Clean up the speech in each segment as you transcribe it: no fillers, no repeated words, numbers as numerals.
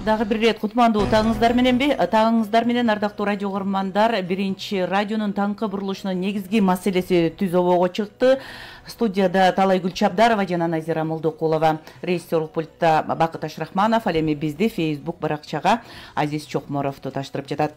Дагы бир рет кутмандуу таңыңыздар менен ардактуу радио көрөрмандар, биринчи радионун таңкы бурулушунун негизги маселеси түз обого чыкты. Студияда Талай Гүлчабдарова жана Назира Молдокулова, режиссерлук пультта Бакыт Ашрахманов, ал эми бизди Facebook баракчага Азиз Чокморов туташтырып жатат.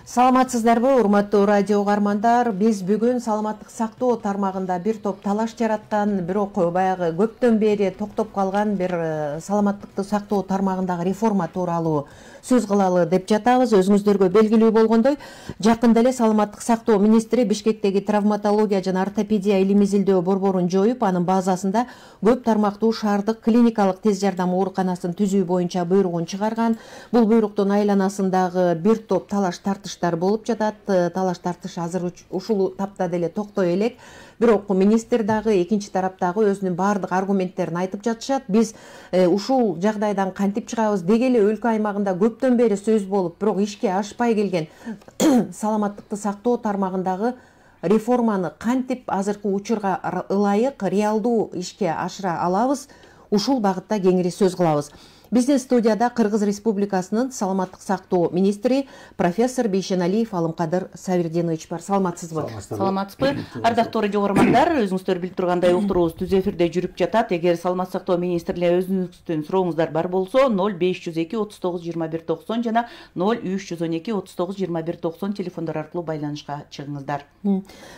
Саламатсыздарбы, урматтуу радио угармандар. Биз бүгүн саламаттык сактоо тармагында бир топ талаш жараткан, бирок баягы көптөн бери токтоп калган бир саламаттыкты сактоо тармагындагы реформа тууралуу сөз кылалы деп жатабыз. Өзүңүздөргө белгилүү болгондой, жакында эле саламаттык сактоо министри Бишкектеги травматология жана ортопедия илим изилдөө борборун жоюп, анын базасында көп тармактуу шаардык клиникалык тез жардам ооруканасын түзүү боюнча буйругун чыгарган. Бул буйруктун айланасындагы бир топ талаш тартыштар болуп жатат. Талаш тартыш азыр ушул тапта деле токтой элек. Бирок министр дагы экинчи тараптагы өзүнүн баардык аргументтерин айтып жатышат. Биз ушул жагдайдан кантип чыгабыз деги эле ылкы аймагында көптөн бери сөз болуп, бирок ишке ашпай келген саламаттыкты сактоо тармагындагы реформаны кантип азыркы учурга ылайык реалдуу ишке ашыра алабыз, ушул багытта кеңири сөз кылабыз. Биздин студияда Кыргыз Республикасынын саламаттык сактоо министри профессор Бейшеналиев Алымкадыр Сабирдинович бар. Саламатсызбы? Саламатсызбы? Ардактуу радио көрөрмандар, өзүңүздөр билип тургандай уктуруубуз түз эфирде жүрүп жатат. Эгер саламаттык сактоо министрлиги өзүңүздүн сурооңуздар бар болсо, 0502 39 21 90 жана 0312 39 21 90 телефондор аркылуу байланышка чыгыңыздар.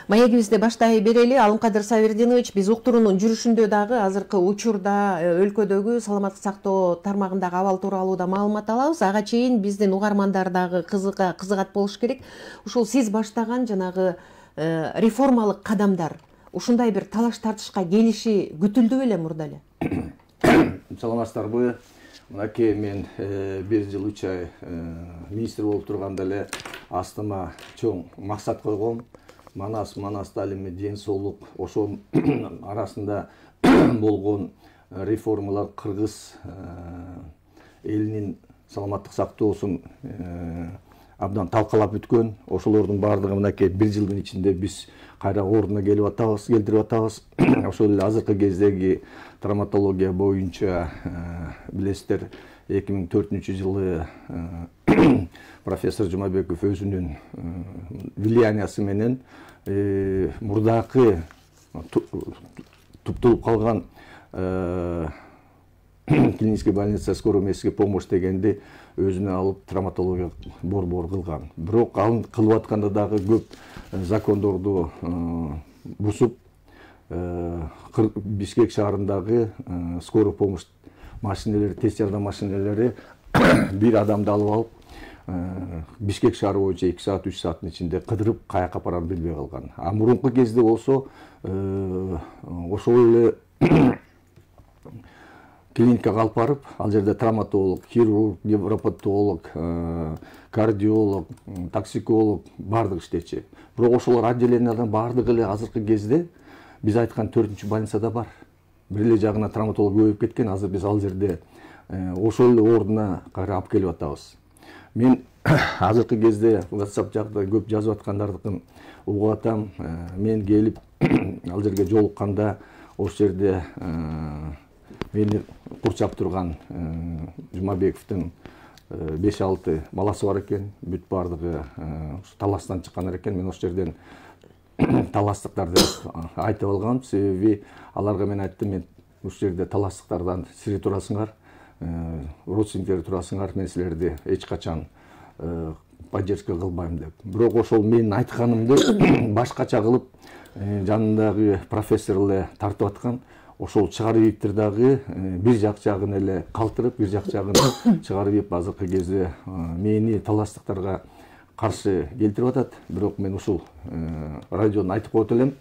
Маегибизди баштай берели. Алымкадыр Сабирдинович, биз уктуруунун жүрүшүндө дагы азыркы учурда өлкөдөгү саламаттык сактоо тармагындагы абал тууралуу да маалымат алабыз. Ага чейин биздин угармандар дагы кызыгат болуш керек. Ушул сиз баштаган жанагы реформалык кадамдар ушундай бир талаш тартышка келиши күтүлдү беле мурда эле? Саламатсыздарбы? Мынакей мен 1 жыл 3 ай министр болуп турганда эле астыма чоң максат койгом. Манас алими ден соолук, ошол арасында болгон реформалар Кыргыз элинин саламаттык сактоосун абдан талкалап бүткөн. Ошолордун баардыгы мынакей 1 жылдын ичинде биз кайра ордуна келтирип атабыз. Ошол эле азыркы кездеги травматология боюнча билесиздер 2004 жылы профессор Жумабеков өзүнүн влияниясы менен мурдакы туптулуп калган клиническая больница скорой медицинской помощь дегенди өзүнө алып травматология борбор кылган. Бирок ал кылып атканда дагы көп закондорду бузуп, Бишкек шаарындагы скорой помощь машинелери, тез жардам машинелери бир адамды алып алып, Бишкек шаары боюнча 2 саат 3 сааттын ичинде кыдырып каяка апарарын билбей калган. А мурунку кезде болсо ошол эле клиникага алып барып, ал жерде травматолог, хирург, невропатолог, кардиолог, токсиколог бардык иштечи. Бирок ошолор отделениялардын бардыгы эле азыркы кезде биз айткан 4-чү больницада бар. Бир эле жагына травматолог көбөйүп кеткен. Азыр биз ал жерде ошол эле ордуна кайра алып келип атабыз. Мен азыркы кезде WhatsApp жагда көп жазып аткандардыкын угуп атам. Мен келип ал жерге жолукканда ошол жерде мени курчап турган Жумабековдун 5-6 баласы бар экен. Бүт бардыгы таластан чыккан экен. Мен ошол жерден таластыктарды айтып алгам. Себеби аларга мен айттым, мен ушул жерде таластыктардан сири турасыңар, родственниктер турасыңар, мен силерди эч качан поддержка кылбайм деп. Бирок ошол менин айтканымды башкача кылып жанындагы профессор эле тартып аткан. Ошол чыгарып ийиптир дагы бир жагын эле калтырып, бир жагын чыгарып ийип азыркы кезде мени таластыктарга каршы келтирип атат. Бирок мен ушул радиодон айтып коет элем,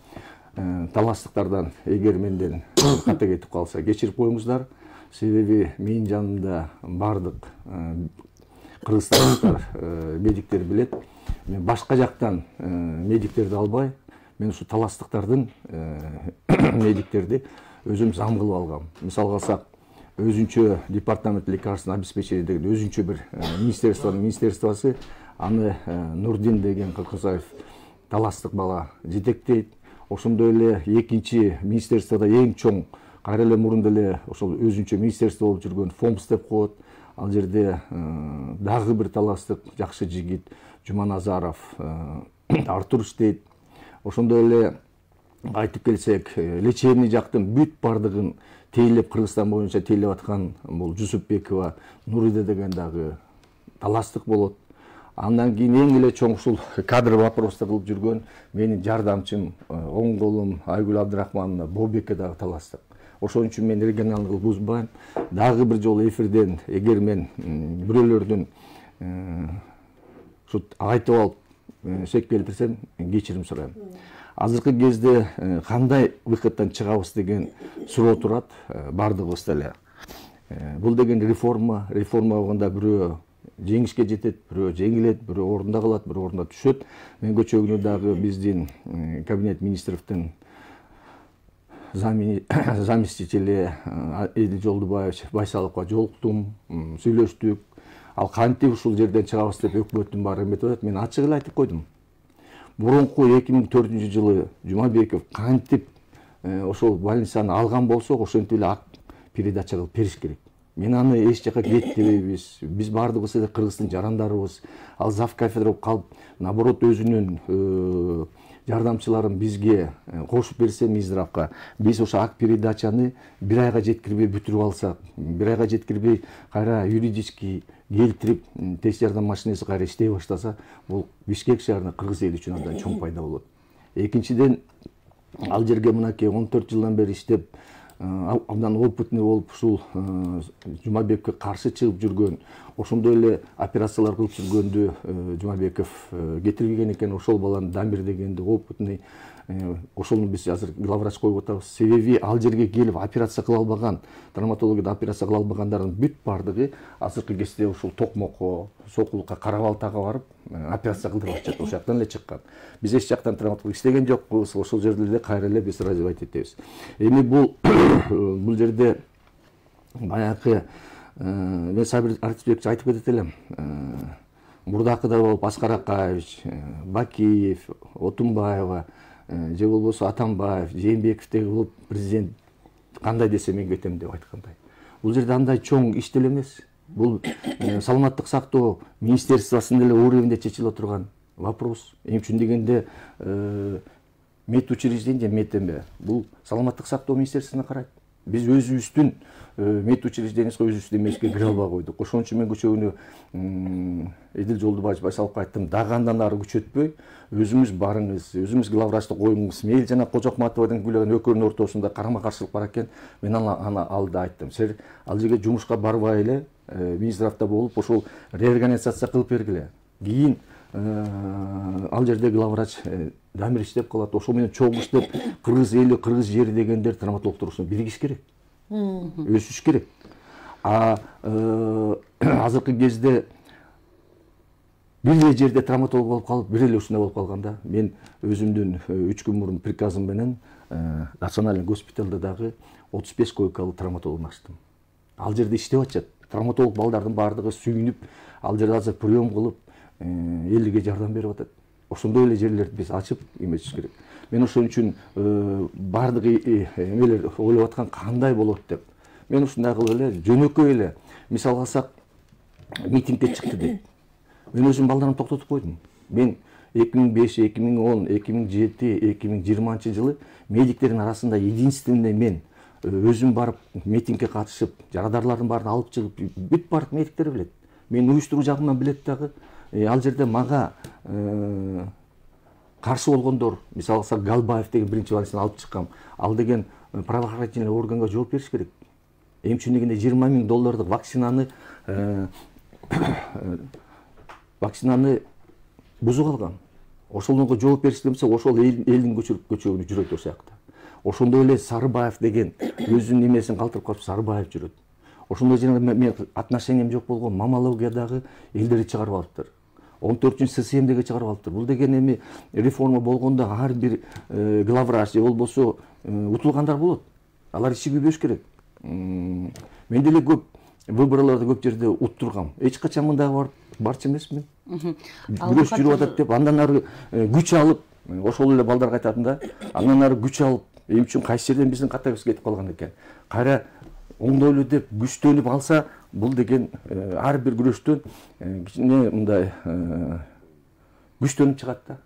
таластыктардан эгер менден ката кетип калса кечирип коюңуздар. Себеби менин жанымда бардык кыргызстандыктар, медиктер билет. Мен башка жактан медиктерди албай, мен ушу таластыктардын медиктерди өзүм зам кылып алгам. Мисалга алсак, өзүнчө департамент лекарственного обеспечения деген өзүнчө бир министерствосы, аны Нурдин деген Кыргызбаев таластык бала жетектейт. Ошондой эле экинчи министерствода эң чоң кайра эле мурун деле ошол өзүнчө министерство болуп жүргөн ФОМС деп коет. ал жерде дагы бир таластык жакшы жигит Жуманазаров, Артур иштейт. Ошондой эле айтып келсек, лечебный жактын бүт бардыгын тейлеп, Кыргызстан боюнча тейлеп аткан бул Жусупбекова, Нурида деген дагы таластык болот. Андан кийин эң эле чоң ушул кадр вопросту кылып жүргөн менин жардамчым, оң колум Айгүл Абдрахмановна Бобекке дагы таластык. Ошон үчүн мен регионалдык бузбайм. Дагы бир жолу эфирден эгер мен бирөөлөрдүн айтып алып шек келтирсем, кечирим сурайм. Азыркы кезде кандай выходтан чыгабыз деген суроо турат бардыгыбызда эле. Бул деген реформа болгондо бирөө жеңишке жетет, бирөө жеңилет, бирөө орунда калат, бирөө орунда түшөт. Мен көчө күнү дагы биздин кабинет министровдун заместители Эдил Жолдубаев Байсаловго жолуктум, сүйлөштүк. Ал кантип ушул жерден чыгабыз деп өкмөттүн баары эметип атат. Мен ачык эле айтып койдум. Мурунку 2004-жылы Жумабеков кантип ошол больницаны алган болсо, ошентип эле ак передача кылып бериш керек. Мен аны эч жака кетпейбиз. Биз бардыгыбыз эле Кыргыздын жарандарыбыз. Ал зав кафедра болуп калып, наоборот өзүнүн жардамчыларын бизге кошуп берсе Минздравга, биз ошо ак передачаны бир айга жеткирбей бүтүрүп алсак, бир айга жеткирбей кайра юридически келтирип, тест жардам машинеси кайра иштей баштаса, бул Бишкек шаарына, Кыргыз эли үчүн андан чоң пайда болот. Экинчиден, ал жерге мынакей 14 жылдан бери иштеп, абдан опытный болуп, ушул Жумабековге каршы чыгып жүргөн, ошондой эле операциялар кылып жүргөндү Жумабеков кетирген экен. Ошол баланы Дамир дегенди опытный, ошону биз азыр главврач коюп атабыз. Себеби ал жерге келип операция кыла албаган, травматологияда операция кыла албагандардын бүт бардыгы азыркы кезде ушул Токмокко, Сокулукка, Карабалтага барып операция кылдырып атышат. Ошол жактан эле чыккан. Биз эч жактан травматолог иштеген жокпуз. Ошол жерде эле кайра эле биз развивать этебиз. Эми бул жерде баягы мен Сабир Артисбекович айтып кетет элем. Мурдакыда болуп Аскар Акаевич, Бакиев, Отунбаева, же болбосо Атамбаев, Жээнбековдеги болуп президент кандай десе мен кетем деп айткандай. Бул жерде андай чоң иш деле эмес. Бул саламаттык сактоо министерствосунун эле уровенде чечиле турган вопрос. Эмне үчүн дегенде медучреждение метеме. Бул саламаттык сактоо министерствосуна карайт. Биз өзүбүздүн медучреждениябызга өзүбүздүн эмебизге кире албай койдук. Ошон үчүн мен көчөгүнү Эдил Жолдубаев Байсаловго айттым, дагы андан ары күчөтпөй, өзүңүз барыңыз, өзүңүз главврачты коюңуз. Мейли жана Кожокматовдун күйлөгөн экөөнүн ортосунда карама каршылык бар экен. Мен аны алды айттым. Сен ал жерге жумушка барбай эле Минздравда болуп, ошол реорганизация кылып бергиле. Кийин ал жерде главврач Дамир иштеп калат. Ошол менен чоң иштеп Кыргыз эли, Кыргыз жери дегендер травматолог туурасында биригиш керек. Өсүш керек. Азыркы кезде бир эле жерде травматолог болуп калып, бир эле ушундай болуп калганда, мен өзүмдүн 3 күн мурун приказым менен национальный госпиталда дагы 35 койкалуу травматолог ачтым. Ал жерде иштеп атышат. Травматолог балдардын баардыгы сүйүнүп, ал жерде азыр прием кылып, элге жардам берип атат. Ошондой эле жерлерди биз ачып эметиш керек. Мен ошон үчүн баардыгы эмелер ойлоп аткан кандай болот деп. Мен ушундай кылып эле жөнөкөй эле мисал алсак митингге чыкты дейт. Мен өзүм балдарымды токтотуп койдум. Мен 2005, 2010, 2007, 2020 жылы медиктердин арасында единственный мен өзүм барып митингге катышып, жарадарлардын баарын алып чыгып, бүт бардык медиктер билет. Мен уюштуруу жагынан билет дагы. Ал жерде мага каршы болгондор, мисалы алсак Галбаев деген биринчи больницаны алып чыккан. Ал деген правоохранительный органга жооп бериш керек. Эмне үчүн дегенде $20,000 вакцинаны бузуп алган. Ошолорго жооп бериш демсе, ошол элдин көчөгүнү жүрөт ошол жакта. Ошондой эле Сарыбаев деген өзүнүн эмесин калтырып калып Сарыбаев жүрөт. Ошондой жерде мен отношениям жок болгон маммологиядагы элдерди чыгарып алыптыр. 14-ССМдеги чыгарып алыптыр. Бул деген эми реформа болгондо ар бир главврач же болбосо утулгандар болот. Алар иши көбөйүш керек. Мен деле көп выборлордо көп жерде уттургам. Эч качан мындай барчу эмесмин. Күрөш жүрүп атат деп андан ары күч алып, ошол эле балдарга айтатым да, андан ары күч алып, эмне үчүн кайсы жерден биздин катабыз кетип калган экен. Кайра оңдойлу деп күчтөнүп алса, бул деген ар бир күрөштөн кичине мындай күчтөнүп чыгат да.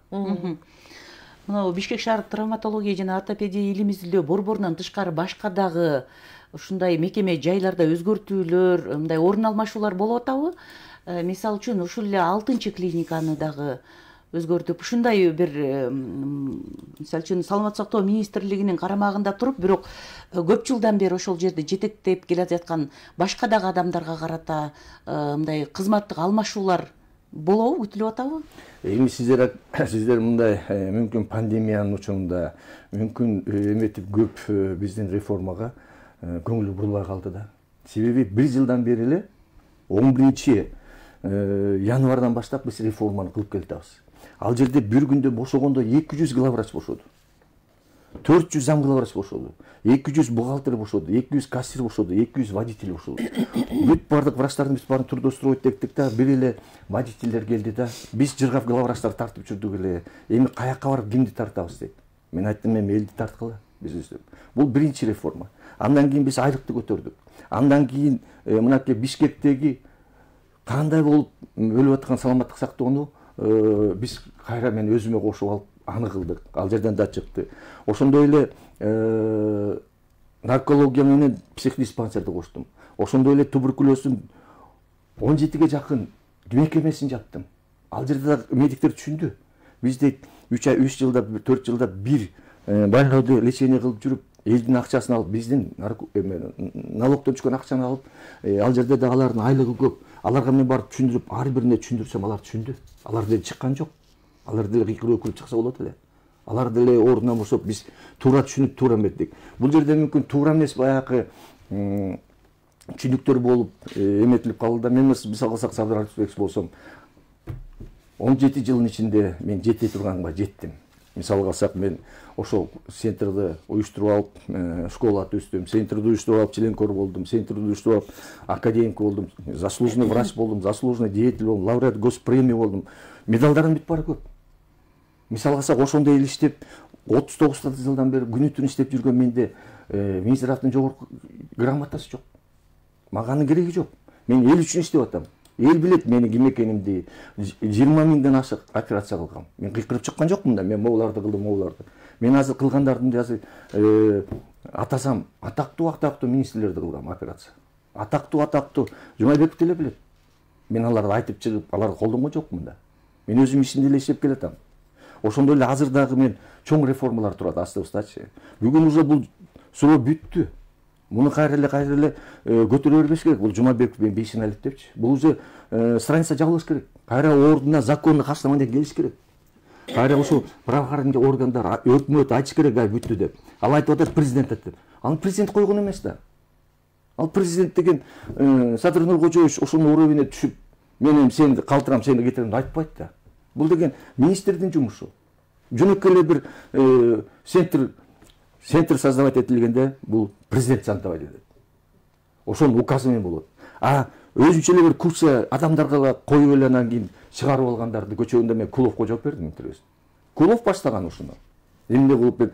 Мына Бишкек шаардык травматология жана ортопедия илим изилдөө борборунан тышкары башка дагы ушундай мекеме жайларда өзгөртүүлөр, мындай орун алмашуулар болуп атабы? Мисалы үчүн ушул эле 6-чы клиниканы дагы өзгөртүп, ушундай бир мисалы үчүн Саламаттык сактоо министрлигинин карамагында туруп, бирок көп жылдан бери ошол жерде жетектеп келе жаткан башка дагы адамдарга карата мындай кызматтык алмашуулар болобу, күтүлүп атабы? Эми сиздер мындай мүмкүн пандемиянын учурунда мүмкүн эметип көп биздин реформага көңүл бурулбай калды да. Себеби 1 жылдан бери эле 11 январдан баштап биз реформаны кылып келатабыз. Ал жерде бир күндө бошогондо 200 главврач бошоду. 400 зам главврач бошоду. 200 бухгалтер бошоду, 200 кассир бошоду, 200 водитель бошоду. Бүт бардык врачтардын биз баарын трудоустроить еттик да, бир эле водительдер келди да. Биз жыргап главврачтар тартып жүрдүк эле. Эми каякка барып кимди тартабыз дейт. Мен айттым, эми элди тарткыла биз деп. Бул биринчи реформа. Андан кийин биз айлыкты көтөрдүк. Андан кийин мынакей Бишкектеги кандай болуп өлүп аткан саламаттык сактоону биз кайра мен өзүмө кошуп алып аны кылдык. Ал жерден да чыкты. Ошондой эле наркология менен психдиспансерди коштум. Ошондой эле туберкулездин 17ге жакын мекемесин жаптым. Ал жерде медиктер түшүндү. Биз дейт 3 жылда 4 жылда бир больнойду лечение кылып жүрүп, элдин акчасын алып, биздин налогдон түшкөн акчаны алып, ал жерде да алардын айлыгы көп. Аларга мен барып түшүндүрүп, ар бирине түшүндүрсөм, алар түшүндү. Алар деле чыккан жок. Алар деле кыйкырып өкүрүп чыкса болот эле. Алар деле ордунан бошоп, биз туура түшүнүп, туура эметтик. Бул жерде мүмкүн туура эмес баягы түшүнүктөр болуп эметилип калды да. Мен мисалы алсак Сабыр Артыбекович болсом 17 жылдын ичинде мен жете турганга жеттим. Мисалы алсак мен ошол центрди уюштуруп алып, школа түздүм, центрди уюштуруп алып, членкор болдум, центрди уюштуруп алып, академик болдум, заслуженный врач болдум, заслуженный деятель болдум, лауреат госпремия болдум. Медалдарым бүт бары көп. Мисалы алсак ошондой эл иштеп, 39 жылдан бери күнү-түн иштеп жүргөн менде Минздравдын жогорку грамотасы жок. Мага анын кереги жок. Мен эл үчүн иштеп атам. Эл билет менин ким экенимди. 20 миңден ашык операция кылгам. Мен кыйкырып чыккан жокмун да. Мен моуларды кылдым, моуларды. Мен азыр кылгандардын азыр атасам атактуу министрлерди кылгам операция. Атактуу Жумайбеков деле билет. Мен аларды айтып чыгып, аларды колдонгон жокмун да. Мен өзүм ишимде эле иштеп келатам. Ошондой эле азыр дагы мен чоң реформалар турат астыбыздачы. Бүгүн уже бул суроо бүттү. Муну кайра эле көтөрө бербеш керек. Бул Жумабеков менен Бейшеналиев депчи. Бул уже страница жабылыш керек. Кайра ордуна законный каштама менен келиш керек. Кайра ошол правоохранительный органдар, өкмөт айтыш керек, бүттү деп. Ал айтып атат президент деп. Аны президент койгон эмес да. Ал президент деген Садыр Нуркожоевич ошонун уровине түшүп, мен сени калтырам, сени кетирем айтпайт да. Бул деген министрдин жумушу. Жөнөкөй эле бир центр создавать этилгенде бул президент сантабайт эле. Ошонун указы менен болот. Өзүнчө эле бир курсы адамдарга коюп эле анан кийин чыгарып алгандарды көчөгөндө мен Куловго жооп бердим интервьюсун. Кулов баштаган ушуну. Эмне кылып мен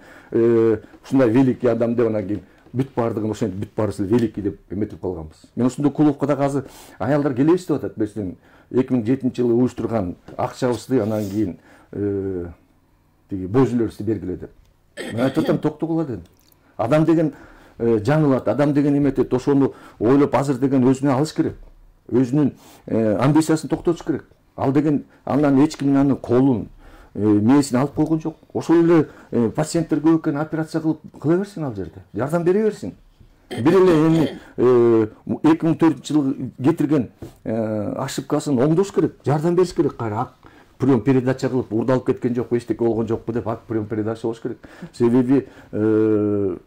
ушундай великий адам деп анан кийин бүт бардыгын ошентип бүт баарысы великий деп эметип калганбыз. Мен ушундай Куловго дагы азыр аялдар келебиз деп атат. Биздин 2007-жылы уюштурган акчабызды анан кийин тиги божүлөрүбүздү бергиле деп. Мен айтып атам, токтогула дедим. Адам деген жаңылат, адам деген эметет, ошону ойлоп азыр деген өзүнө алыш керек. Өзүнүн амбициясын токтотуш керек. Ал деген андан эч ким анын колун, мээсин алып койгон жок. Ошол эле пациенттер көп экен, операция кыла берсин ал жерде. Жардам бере берсин. Бир эле эми 2004-жылы кетирген ошибкасын оңдош керек, жардам бериш керек. Кайра прием передача кылып урдалып кеткен жокпу, эчтеке болгон жокпу деп прием передача болуш керек. Себеби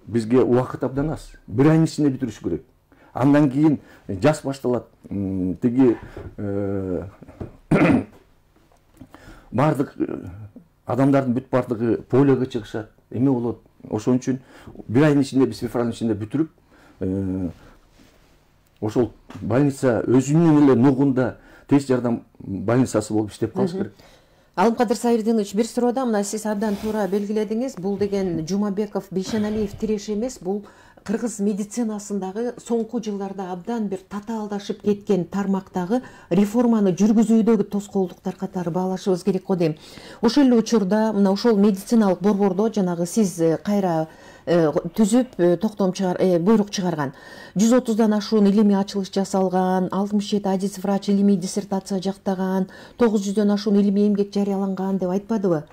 бизге убакыт абдан аз. Бир айдын ичинде бүтүрүш керек. Андан кийин жаз башталат. Тиги бардык адамдардын бүт бардыгы полиого чыгышат. Эме болот. Ошон үчүн бир айдын ичинде биз февралдын ичинде бүтүрүп, ошол больница өзүнүн эле нугунда тез жардам больницасы болуп иштеп калыш керек. Алымкадыр Сайырдинович, бир суроо да, мына сиз абдан туура белгиледиңиз. Бул деген Жумабеков, Бейшеналиев тиреши эмес, бул кыргыз медицинасындагы соңку жылдарда абдан бир татаалдашып кеткен тармактагы реформаны жүргүзүүдөгү тоскоолдуктар катары баалашыбыз керек го дейм. Ошол эле учурда мына ошол медициналык борбордо жанагы сиз кайра түзүп буйрук чыгарган 130дан ашуун илимий ачылыш жасалган, 67 адис врач илимий диссертация жактаган, 900дөн ашуун илимий эмгек жарыяланган деп айтпадыбы?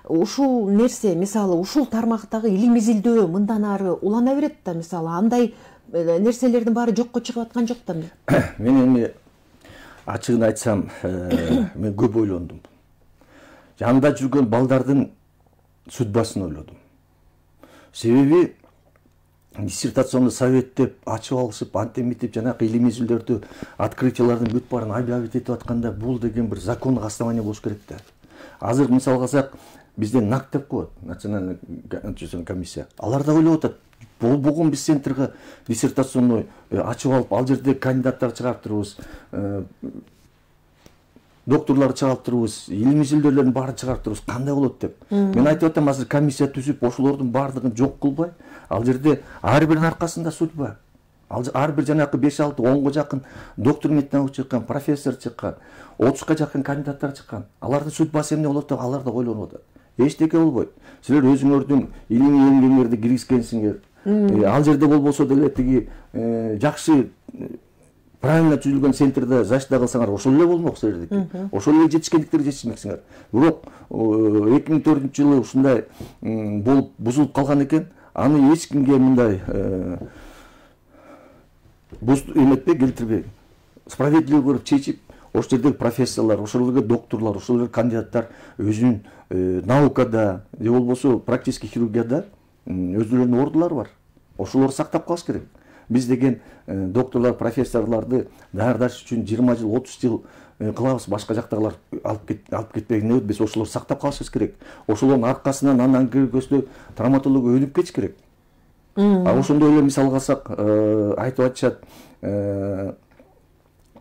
Ушул нерсе мисалы ушул тармактагы илим изилдөө мындан ары улана берет да, мисалы андай нерселердин баары жокко чыгып аткан жок да. Мен эми ачыгын айтсам, мен көп ойлондум. Жанында жүргөн балдардын судьбасын ойлодум. Себеби диссертационный совет деп ачып алышып, антимитип жанагы илимий изилдөөрдү, открытиялардын бүт баарын объявить этип атканда, бул деген бир закондук основание болуш керек да. Азыр мисал алсак, бизде НАК деп коет, национальный комиссия. Алар да ойлоп атат. Бугун биз центрге диссертационный ачып алып, ал жерде кандидаттар чыгарып турабыз, докторлар чыгарып турабыз, илимий изилдөөлөрдүн баарын чыгарып турабыз. Кандай болот деп. Мен айтып атам, азыр комиссия түзүп, ошолордун баардыгын жок кылбай, ал жерде ар биринин аркасында судьба. Ар бир жанакы 5-6 10го жакын доктор меднаук чыккан, профессор чыккан, 30га жакын кандидаттар чыккан. Алардын судьбасы эмне болот деп алар да ойлонуп атат. Эчтеке болбойт. Силер өзүңөрдүн илимий эмгегиңерди киргизгенсиңер. Ал жерде болбосо деле тиги жакшы правильно түзүлгөн центрде защита кылсаңар, ошол эле болмок силердики. Ошол эле жетишкендиктерге жетишмексиңер. Бирок 2004-жылы ушундай болуп бузулуп калган экен. Аны эч кимге мындай эметпей, келтирбей, справедливый көрүп чечип, ошол жердеги профессорлор, ошол жердеги докторлор, ошол жердеги кандидаттар өзүнүн наукада же болбосо практический хирургияда өздөрүнүн ордулары бар. Ошолорду сактап калыш керек. Биз деген докторлор, профессорлорду даярдаш үчүн 20 жыл, 30 жыл кылабыз, башка жактагылар алып кетпегине биз ошолорду сактап калышыбыз керек. Ошолордун аркасынан андан кийинкөсү травматология өнүп кетиш керек. Ошондой эле мисал алсак, айтып атышат,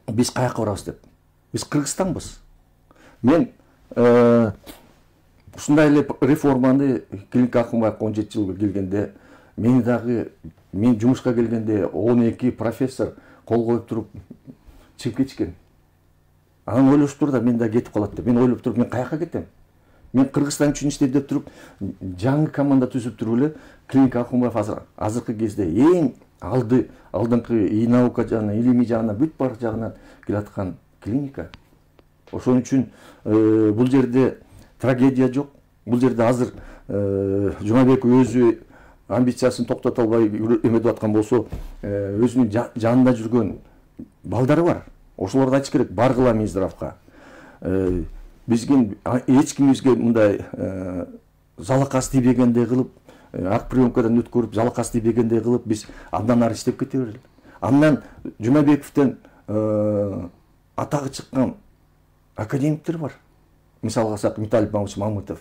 биз каяка барабыз деп. Биз Кыргызстанбыз. Мен ушундай эле реформаны клиника Акымбаев 17 жылга келгенде, мен жумушка келгенде 12 профессор кол коюп туруп чыгып кетишкен. Анан ойлошуп тур да, мен да кетип калат деп. Мен ойлоп туруп, мен каяка кетем? Мен Кыргызстан үчүн иштейм деп туруп, жаңы команда түзүп туруп эле клиника Акымбаев азыркы кезде эң алдыңкы и наука жагынан, илимий жагынан, бүт бар жагынан келаткан клиника. Ошон үчүн бул жерде трагедия жок. Бул жерде азыр Жумабек өзү амбициясын токтото албай эметип аткан болсо, өзүнүн жанында жүргөн балдары бар. Ошолорду айтыш керек, баргыла Минздравга. Бизге эч кимибизге мындай залакасы тийбегендей кылып, ак приемкадан өткөрүп, залакасы тийбегендей кылып, биз андан ары иштеп кете берели. Андан Жумабековден атагы чыккан академиктер бар. Мисалга алсак, Миталий Павлович Мамытов.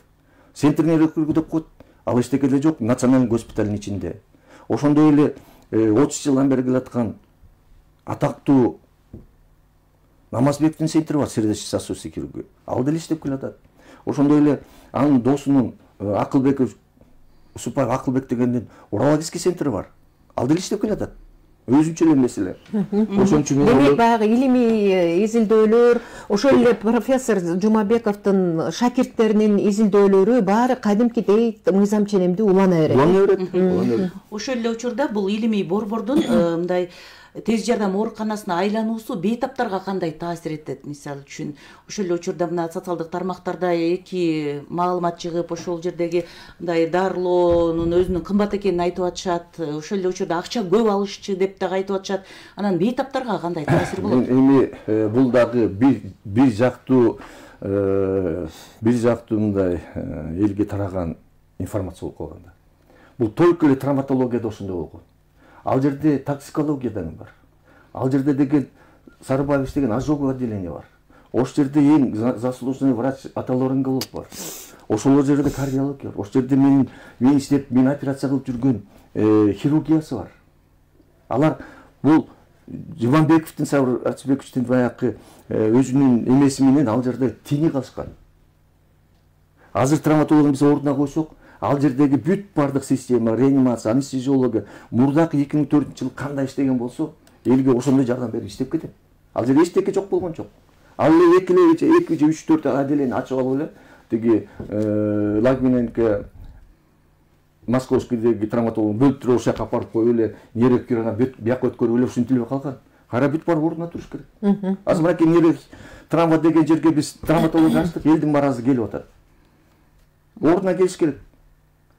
Центрный рекрут деп коет, ал эчтеке деле жок, национальный госпиталдын ичинде. Ошондой эле 30 жылдан бери келаткан атактуу Намазбектин центри бар, сердечный сосудистый хирургия. Ал деле иштеп келатат. Ошондой эле анын досунун Акылбеков, Усупаев Акылбек дегендин урологический центри бар. Ал деле иштеп келатат. Өзүнчө эле меселе. Ошон үчүн демек баягы илимий изилдөөлөр, ошол эле профессор Жумабековдун шакирттеринин изилдөөлөрү баары кадимкидей мыйзам ченемдүү улана берет. Ошол эле учурда бул илимий борбордун мындай тез жардам ооруканасына айлануусу бейтаптарга кандай таасир этет? Мисалы үчүн ошол эле учурда мына социалдык тармактарда эки маалымат чыгып, ошол жердеги мындай дарылоонун өзүнүн кымбат экенин айтып атышат. Ошол эле учурда акча көп алышчы деп дагы айтып атышат. Анан бейтаптарга кандай таасир болот? Эми бул дагы бир жактуу мындай элге тараган информация болуп калганда. Бул только эле травматологияда ошондой болгон. Ал жерде токсикология да бар. Ал жерде деген Сарыбаев деген ожоговое отделение бар. Ошол жерде эң заслуженный врач аталарыңголов бар. Ошол жерде кардиология бар. Ошол жерде мен иштеп, мен операция кылып жүргөн хирургиясы бар. Алар бул Жумабековдун, Сабыр Ачыбековичтин баягы өзүнүн эмеси менен ал жерде теңи калышкан. Азыр травматологду биз ордуна койсок, Ал жердеги бүт бардык система, реанимация, анестезиология мурдакы 2004-жылы кандай иштеген болсо, элге ошондой жардам берип иштеп кетет. Ал жерде эчтеке жок болгон жок. Ал эле 2 же 3-4 отделение ачып алып эле тиги Лагминенко Московскийдеги травматологдун бөлүптүрүп ошол жака апарып коюп эле нейрохирургияны бияка өткөрүп эле ушинтилбей калган. Кара бүт бар ордуна туруш керек. Азыр мынакей нейро травма деген жерге биз травматология ачтык, элдин маразы келип атат. Ордуна келиш керек.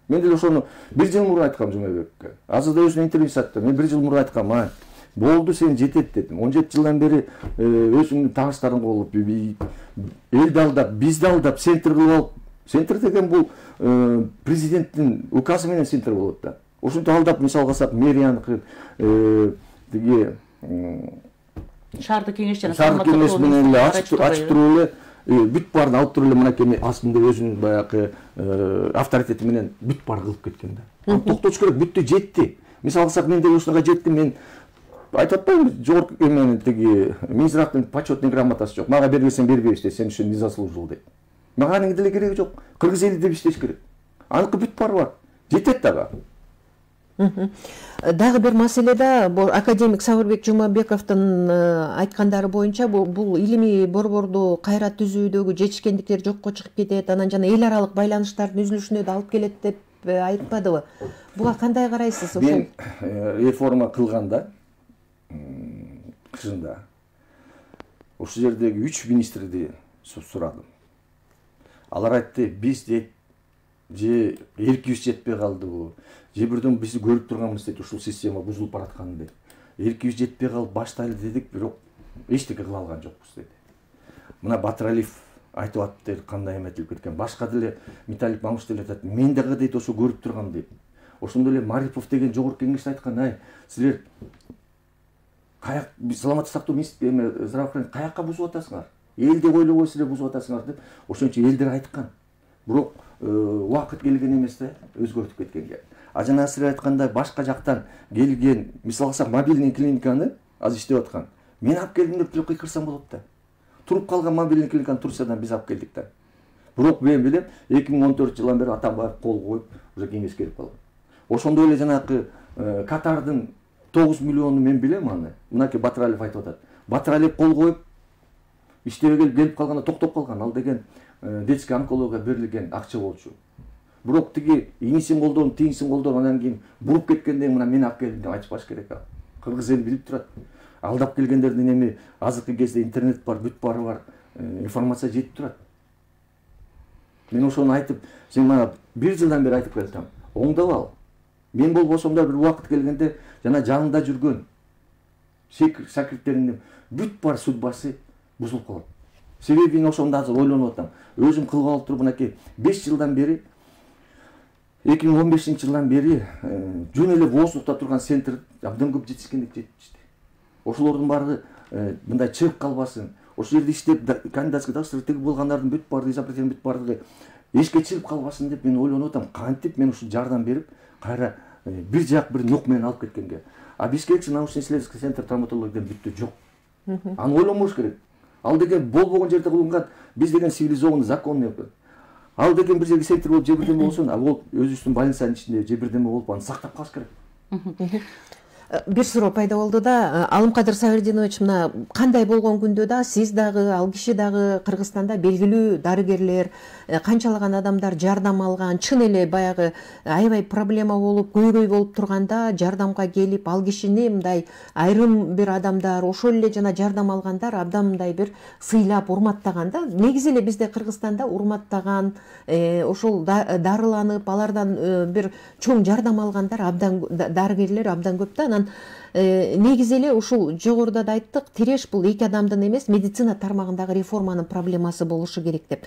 Мен деле ошону 1 жыл мурун айткам Жумабекке. Азыр да өзүнүн интервьюсунда мен 1 жыл мурун айткам, болду сен жетет дедим. 17 жылдан бери өзүңдүн тааныштарың болуп, элди алдап, бизди алдап, центр кылып алып, центр деген бул президенттин указы менен центр болот да. Ошентип алдап, мисалы алсак, мэрияны тиги шаардык кеңеш жана шаардык кеңеш менен эле ачып туруп эле бүт баарын алып туруп эле мынакей астында өзүнүн баягы авторитети менен бүт баары кылып кеткен да. Токтотуш керек, бүттү, жетти. Мисалы алсак, мен деле ушунга жеттим, мен айтып атпаймынбы, жогорку эменин тиги Минздравдын почетный грамотасы жок. Мага бергенсең бербейбиз дейт, сен ушуну не заслужил дейт. Мага анын деле кереги жок. Кыргыз эли деп иштеш керек. Аныкы бүт баары бар. Жетет дагы. Дагы бир маселе да, академик Сабырбек Жумабековдун айткандары боюнча бул илимий борборду кайра түзүүдөгү жетишкендиктер жокко чыгып кетет, анан жана эл аралык байланыштардын үзүлүшүнө да алып келет деп айтпадыбы? Буга кандай карайсыз? Мен реформа кылганда кышында ошол жердеги 3 министрди сурадым. Алар айтты, биз дейт, же эркибиз жетпей калдыбы, же бирден бизди көрүп турганбыз дейт, ушул система бузулуп баратканын дейт. Эркибиз жетпей калып баштайлы дедик, бирок эчтеке кыла алган жокпуз дейт. Мына Батыралиев айтып атты дейт, кандай эметилип кеткен. Башка деле Металлик Мамуш деле айтат, мен дагы дейт ошо көрүп тургам дейт. Ошондой эле Марипов деген жогорку кеңеште айткан, силер каяк саламаттык сактоо министрлиги здравоохранение каякка бузуп атасыңар? Элди ойлобой силер бузуп атасыңар деп ошончо элдер айткан. Бирок убакыт келген эмес да, өзгөртүп кеткенге. А жана силер айткандай башка жактан келген, мисалы алсак, мобильный клиниканы азыр иштеп аткан. Мен алып келдим деп туруп кыйкырсам болот да. Туруп калган мобильный клиниканы Турциядан биз алып келдик да. Бирок мен билем 2014-жылдан бери Атамбаев кол коюп, уже кеңеш келип калган. Ошондой эле жанагы Катардын 9 миллиону мен билем аны. Мынакей Батыралиев айтып атат. Батыралиев кол коюп иштебей келип калганда токтоп калган. Ал деген детский онкология берилген акча болчу. Бирок тиги инисин колдон, тиңсин колдон анан кийин буруп кеткенден мына мен алып келдим деп айтышпаш керек. Кыргыз эли билип турат. Алдап келгендердин эми азыркы кезде интернет бар, бүт баары бар, информация жетип турат. Мен ошону айтып, сен мана 1 жылдан бери айтып келатам. Оңдоп ал. Мен болбосом да бир убакыт келгенде жана жанында жүргөн шакирттеримдин бүт бар судьбасы бузулуп калат. Себеби мен ошондо азыр ойлонуп атам. Өзүм кылып алып туруп мынакей 5 жылдан бери 2015-жылдан бери жөн эле воздухта турган центр абдан көп жетишкендик жетишти. Ошолордун баары мындай чыгып калбасын. Ошол жерде иштеп кандидатский докторлук болгондордун бүт баары изобретение бүт баардыгы эшикке чыгып калбасын деп мен ойлонуп атам. Кантип мен ушу жардам берип кайра бир жак бир нок менен алып кеткенге. А Бишкекский научно-исследовательский центр травматологиядан бүттү жок. Аны ойлонбош керек. Ал деген болбогон жерде кылынган, биз деген цивилизованный, законный экен. Ал деген бир жерге центр болуп, же бирдеме болсун, а болуп өзүбүздүн больницанын ичинде же бирдеме болуп, аны сактап калыш керек. Бир суроо пайда болду да, Алымкадыр Сабирдинович, мына кандай болгон күндө да сиз дагы, ал киши дагы Кыргызстанда белгилүү дарыгерлер, канчалаган адамдар жардам алган, чын эле баягы аябай проблема болуп, көйгөй болуп турганда жардамга келип, ал кишини мындай айрым бир адамдар, ошол эле жана жардам алгандар абдан мындай бир сыйлап, урматтаган да. Негизи эле бизде Кыргызстанда урматтаган, ошол дарыланып, алардан бир чоң жардам алгандар абдан, дарыгерлер абдан көп да. Негизи эле ушул жогоруда да айттык, тиреш бул эки адамдын эмес, медицина тармагындагы реформанын проблемасы болушу керек деп.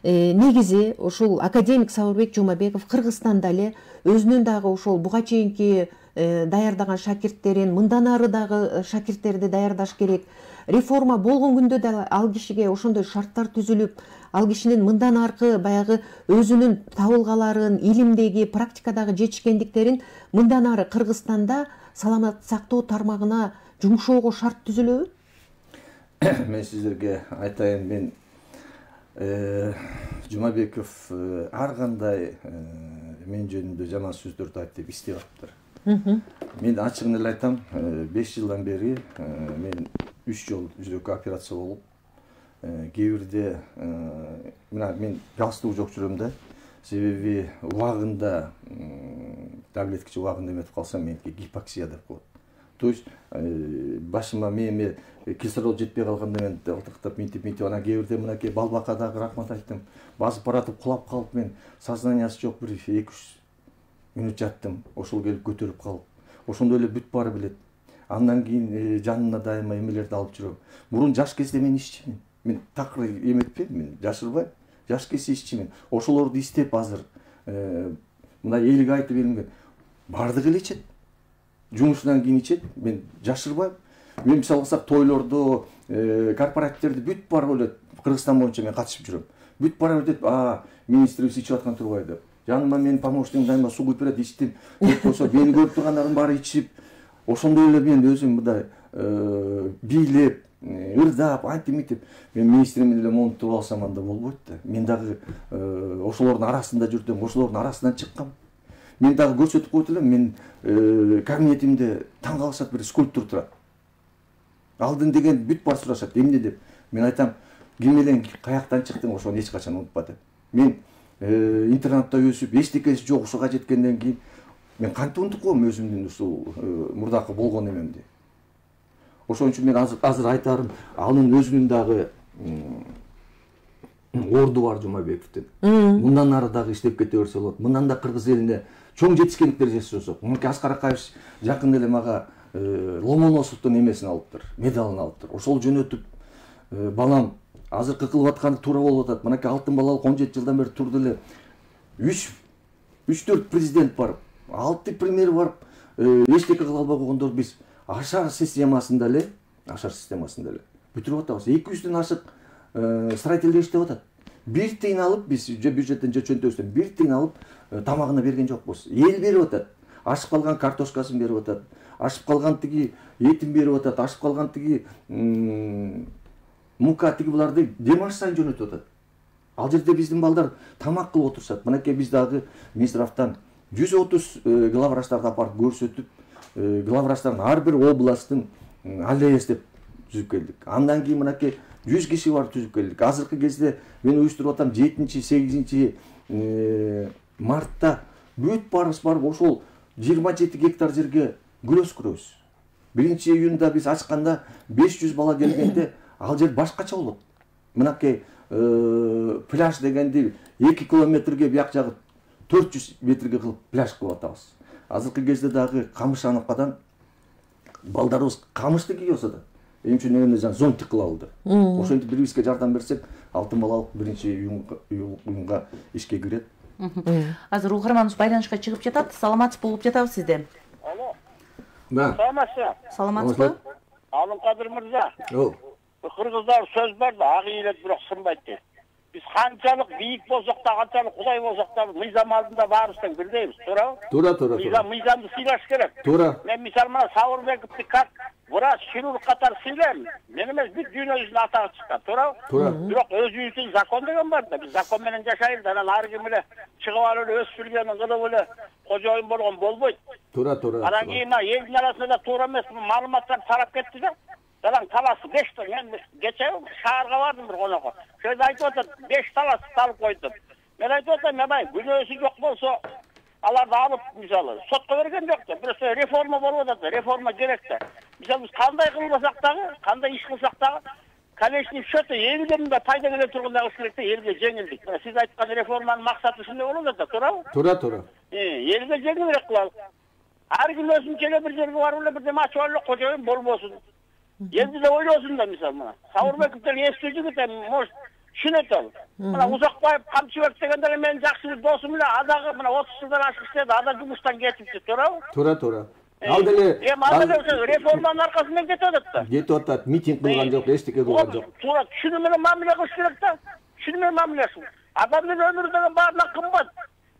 Негизи ушул академик Сабырбек Жумабеков Кыргызстанда эле өзүнүн дагы ошол буга чейинки даярдаган шакирттерин, мындан ары дагы шакирттерди даярдаш керек. Реформа болгон күндө да ал кишиге ошондой шарттар түзүлүп, ал кишинин мындан аркы баягы өзүнүн табылгаларын, илимдеги, практикадагы жетишкендиктерин мындан ары Кыргызстанда саламаттык сактоо тармагына жумшоого шарт түзүлөбү? Мен сиздерге айтайын, мен Жумабеков ар кандай мен жөнүндө жаман сөздөрдү айтып деп издеп атыптыр. Мен ачыгын эле айтам, 5 жылдан бери мен 3 жолу жүрөккө операция болуп, кээ бирде мына мен галстук жок жүрөм да. Себеби убагында таблеткачы убагында эметип калсам меники гипоксия деп коет. То есть башыма мен кислород жетпей калганда мен ылтыктап минтип анан кээ бирде мынакей балбакка дагы рахмат айттым. Басып баратып кулап калып мен сознаниясы жок бир 2-3 мүнөт жаттым. Ошол келип көтөрүп калып. Ошондой эле бүт бары билет. Андан кийин жанына дайыма эмелерди алып жүрөм. Мурун жаш кезде мен ишчимин. Мен такыр эметпейм, мен жашырбайм. Жаш кезде ишчимин. Ошолорду издеп азыр мына элге айтып элимге бардыгы эле ичет. Жумушунан кийин ичет. Мен жашырбайм. Мен мисалы алсак тойлордо, корпоративдерди бүт бары эле Кыргызстан боюнча мен катышып жүрөм. Бүт бары эле деп, министрибиз ичип аткан турбайбы деп. Жаныма менин помощниким дайыма суу куюп берет, ичтим. Деп койсо, мени көрүп тургандардын баары ичип, ошондой эле мен өзүм мындай бийлеп, ырдап, антип мен министримин эле монтип туруп алсам анда болбойт да. Мен дагы ошолордун арасында жүрдүм, ошолордун арасынан чыккам. Мен дагы көрсөтүп койт элем, мен кабинетимде таң калышат бир скульптур турат. Алдын деген бүт бар сурашат, эмне деп. Мен айтам, ким менен каяктан чыктың, ошону эч качан унутпа деп. Мен интернатта өсүп, эчтекеси жок ушуга жеткенден кийин мен кантип унутуп коем өзүмдүн ушул мурдакы болгон эмемди. Ошон үчүн мен азыр айтарым, анын өзүнүн дагы орду бар Жумабековдун. Мындан ары дагы иштеп кете берсе болот. Мындан да кыргыз элине чоң жетишкендиктер жасасак. Мынки Аскар Акаевич жакында эле мага Ломоносовдун эмесин алыптыр, медалын алыптыр. Ошол жөнөтүп балам азыркы кылып атканы туура болуп атат. Мынакей алтын балалык 17 жылдан бери турду эле. 3-4 президент барып, 6 премьер барып, эчтеке кыла албай койгондор биз ашар системасында эле бүтүрүп атабыз. 200дөн ашык строительде иштеп атат. 1 тыйын алып биз бюджеттен же чөнтөбүздөн 1 тыйын алып тамагына берген жокпуз. Эл берип атат. Ашып калган картошкасын берип атат. Ашып калган тиги этин берип атат. Ашып калган тиги мука тиги буларды демаш сайын жөнөтүп атат. Ал жерде биздин балдар тамак кылып отурушат. Мынакей биз дагы Минздравдан 130 главврачтарды апарып көрсөтүп, главврачтардын ар бир областтын аллеясы деп түзүп келдик. Андан кийин мынакей 100 киши барып түзүп келдик. Азыркы кезде мен уюштуруп атам 7-8 мартта бүт барыбыз барып ошол 27 гектар жерге гүл өскүрөбүз. 1-июнда биз ачканда 500 бала келгенде ал жер башкача болот. Мынакей пляж дегенди 2 километрге бияк жагы 400 метрге кылып пляж кылып атабыз. Азыркы кезде дагы камыш аныкадан балдарыбыз камышты кийип атат. Эми үчүн негенде жан зонтик кыла алды. Ошентип бирибизге жардам берсек, алтын балалык 1-июнга ишке кирет. Азыр угарманыбыз байланышка чыгып жатат. Саламатсыз болуп жатабыз сизде. Алло. Да. Саламатсызбы? Алынкадыр мырза. Кыргыздар сөз бар да, ак ийилет бирок сынбайт дейт. Биз канчалык бийик болсок да, канчалык Кудай болсок да, мыйзам алдында баарыбыздан бирдейбиз, туурабы? Туура. Мыйзамды сыйлаш керек. Туура. Мен мисалы менен Сауырбековду как врач, хирург катары сыйлайм. Мен эмес бүт дүйнө жүзүнө атагы чыккан, туурабы? Туура. Бирок өзүбүздүн закон деген бар да, биз закон менен жашайбыз. Анан ар ким эле чыгып алып эле өз билгенин кылып эле кожоюн болгон болбойт. Туура. Анан кийин элдин арасында да туура эмес маалыматтар тарап кетти да. Далаң таласы 5 тал, мен кече шаарга бардым бир конокко. Шöyle айтып атат, 5 талас салып койдум. Мен айтып атам, мебай, күнөөсү жок болсо, аларды алып, мисалы, сотко берген жок да. Бирок реформа болуп атат, реформа керек да. Мисалы, биз кандай кылбасак дагы, кандай иш кылсак дагы, конечный счёты элге мындай пайда келе турган дагы иш керек да, элге жеңилдик. Сиз айткан реформанын максаты ушундай болуп атат, туурабы? Туура. Элге жеңилирээк кылалы. Ар ким өзүнчө эле бир жерге барып эле бирдеме ачып алып эле кожоюн болбосун. Енді де ойлосын да, мисалы мына. Сауырбековден естүү жигит, может, түшүнөт ал. Мына Узакбаев, Камчыбек дегендер менин жакшы досум эле, адагы мына 30 жылдан ашык иштеди, ада жумуштан кетипти, туурабы? Туура. Ал деле реформанын аркасынан кетип атат да. Кетип атат, митинг кылган жок, эчтеке кылган жок. Туура, түшүнүү менен мамиле кылыш керек да. Түшүнүү менен мамиле кылыш. Адамдын өмүрү деген баарынан кымбат.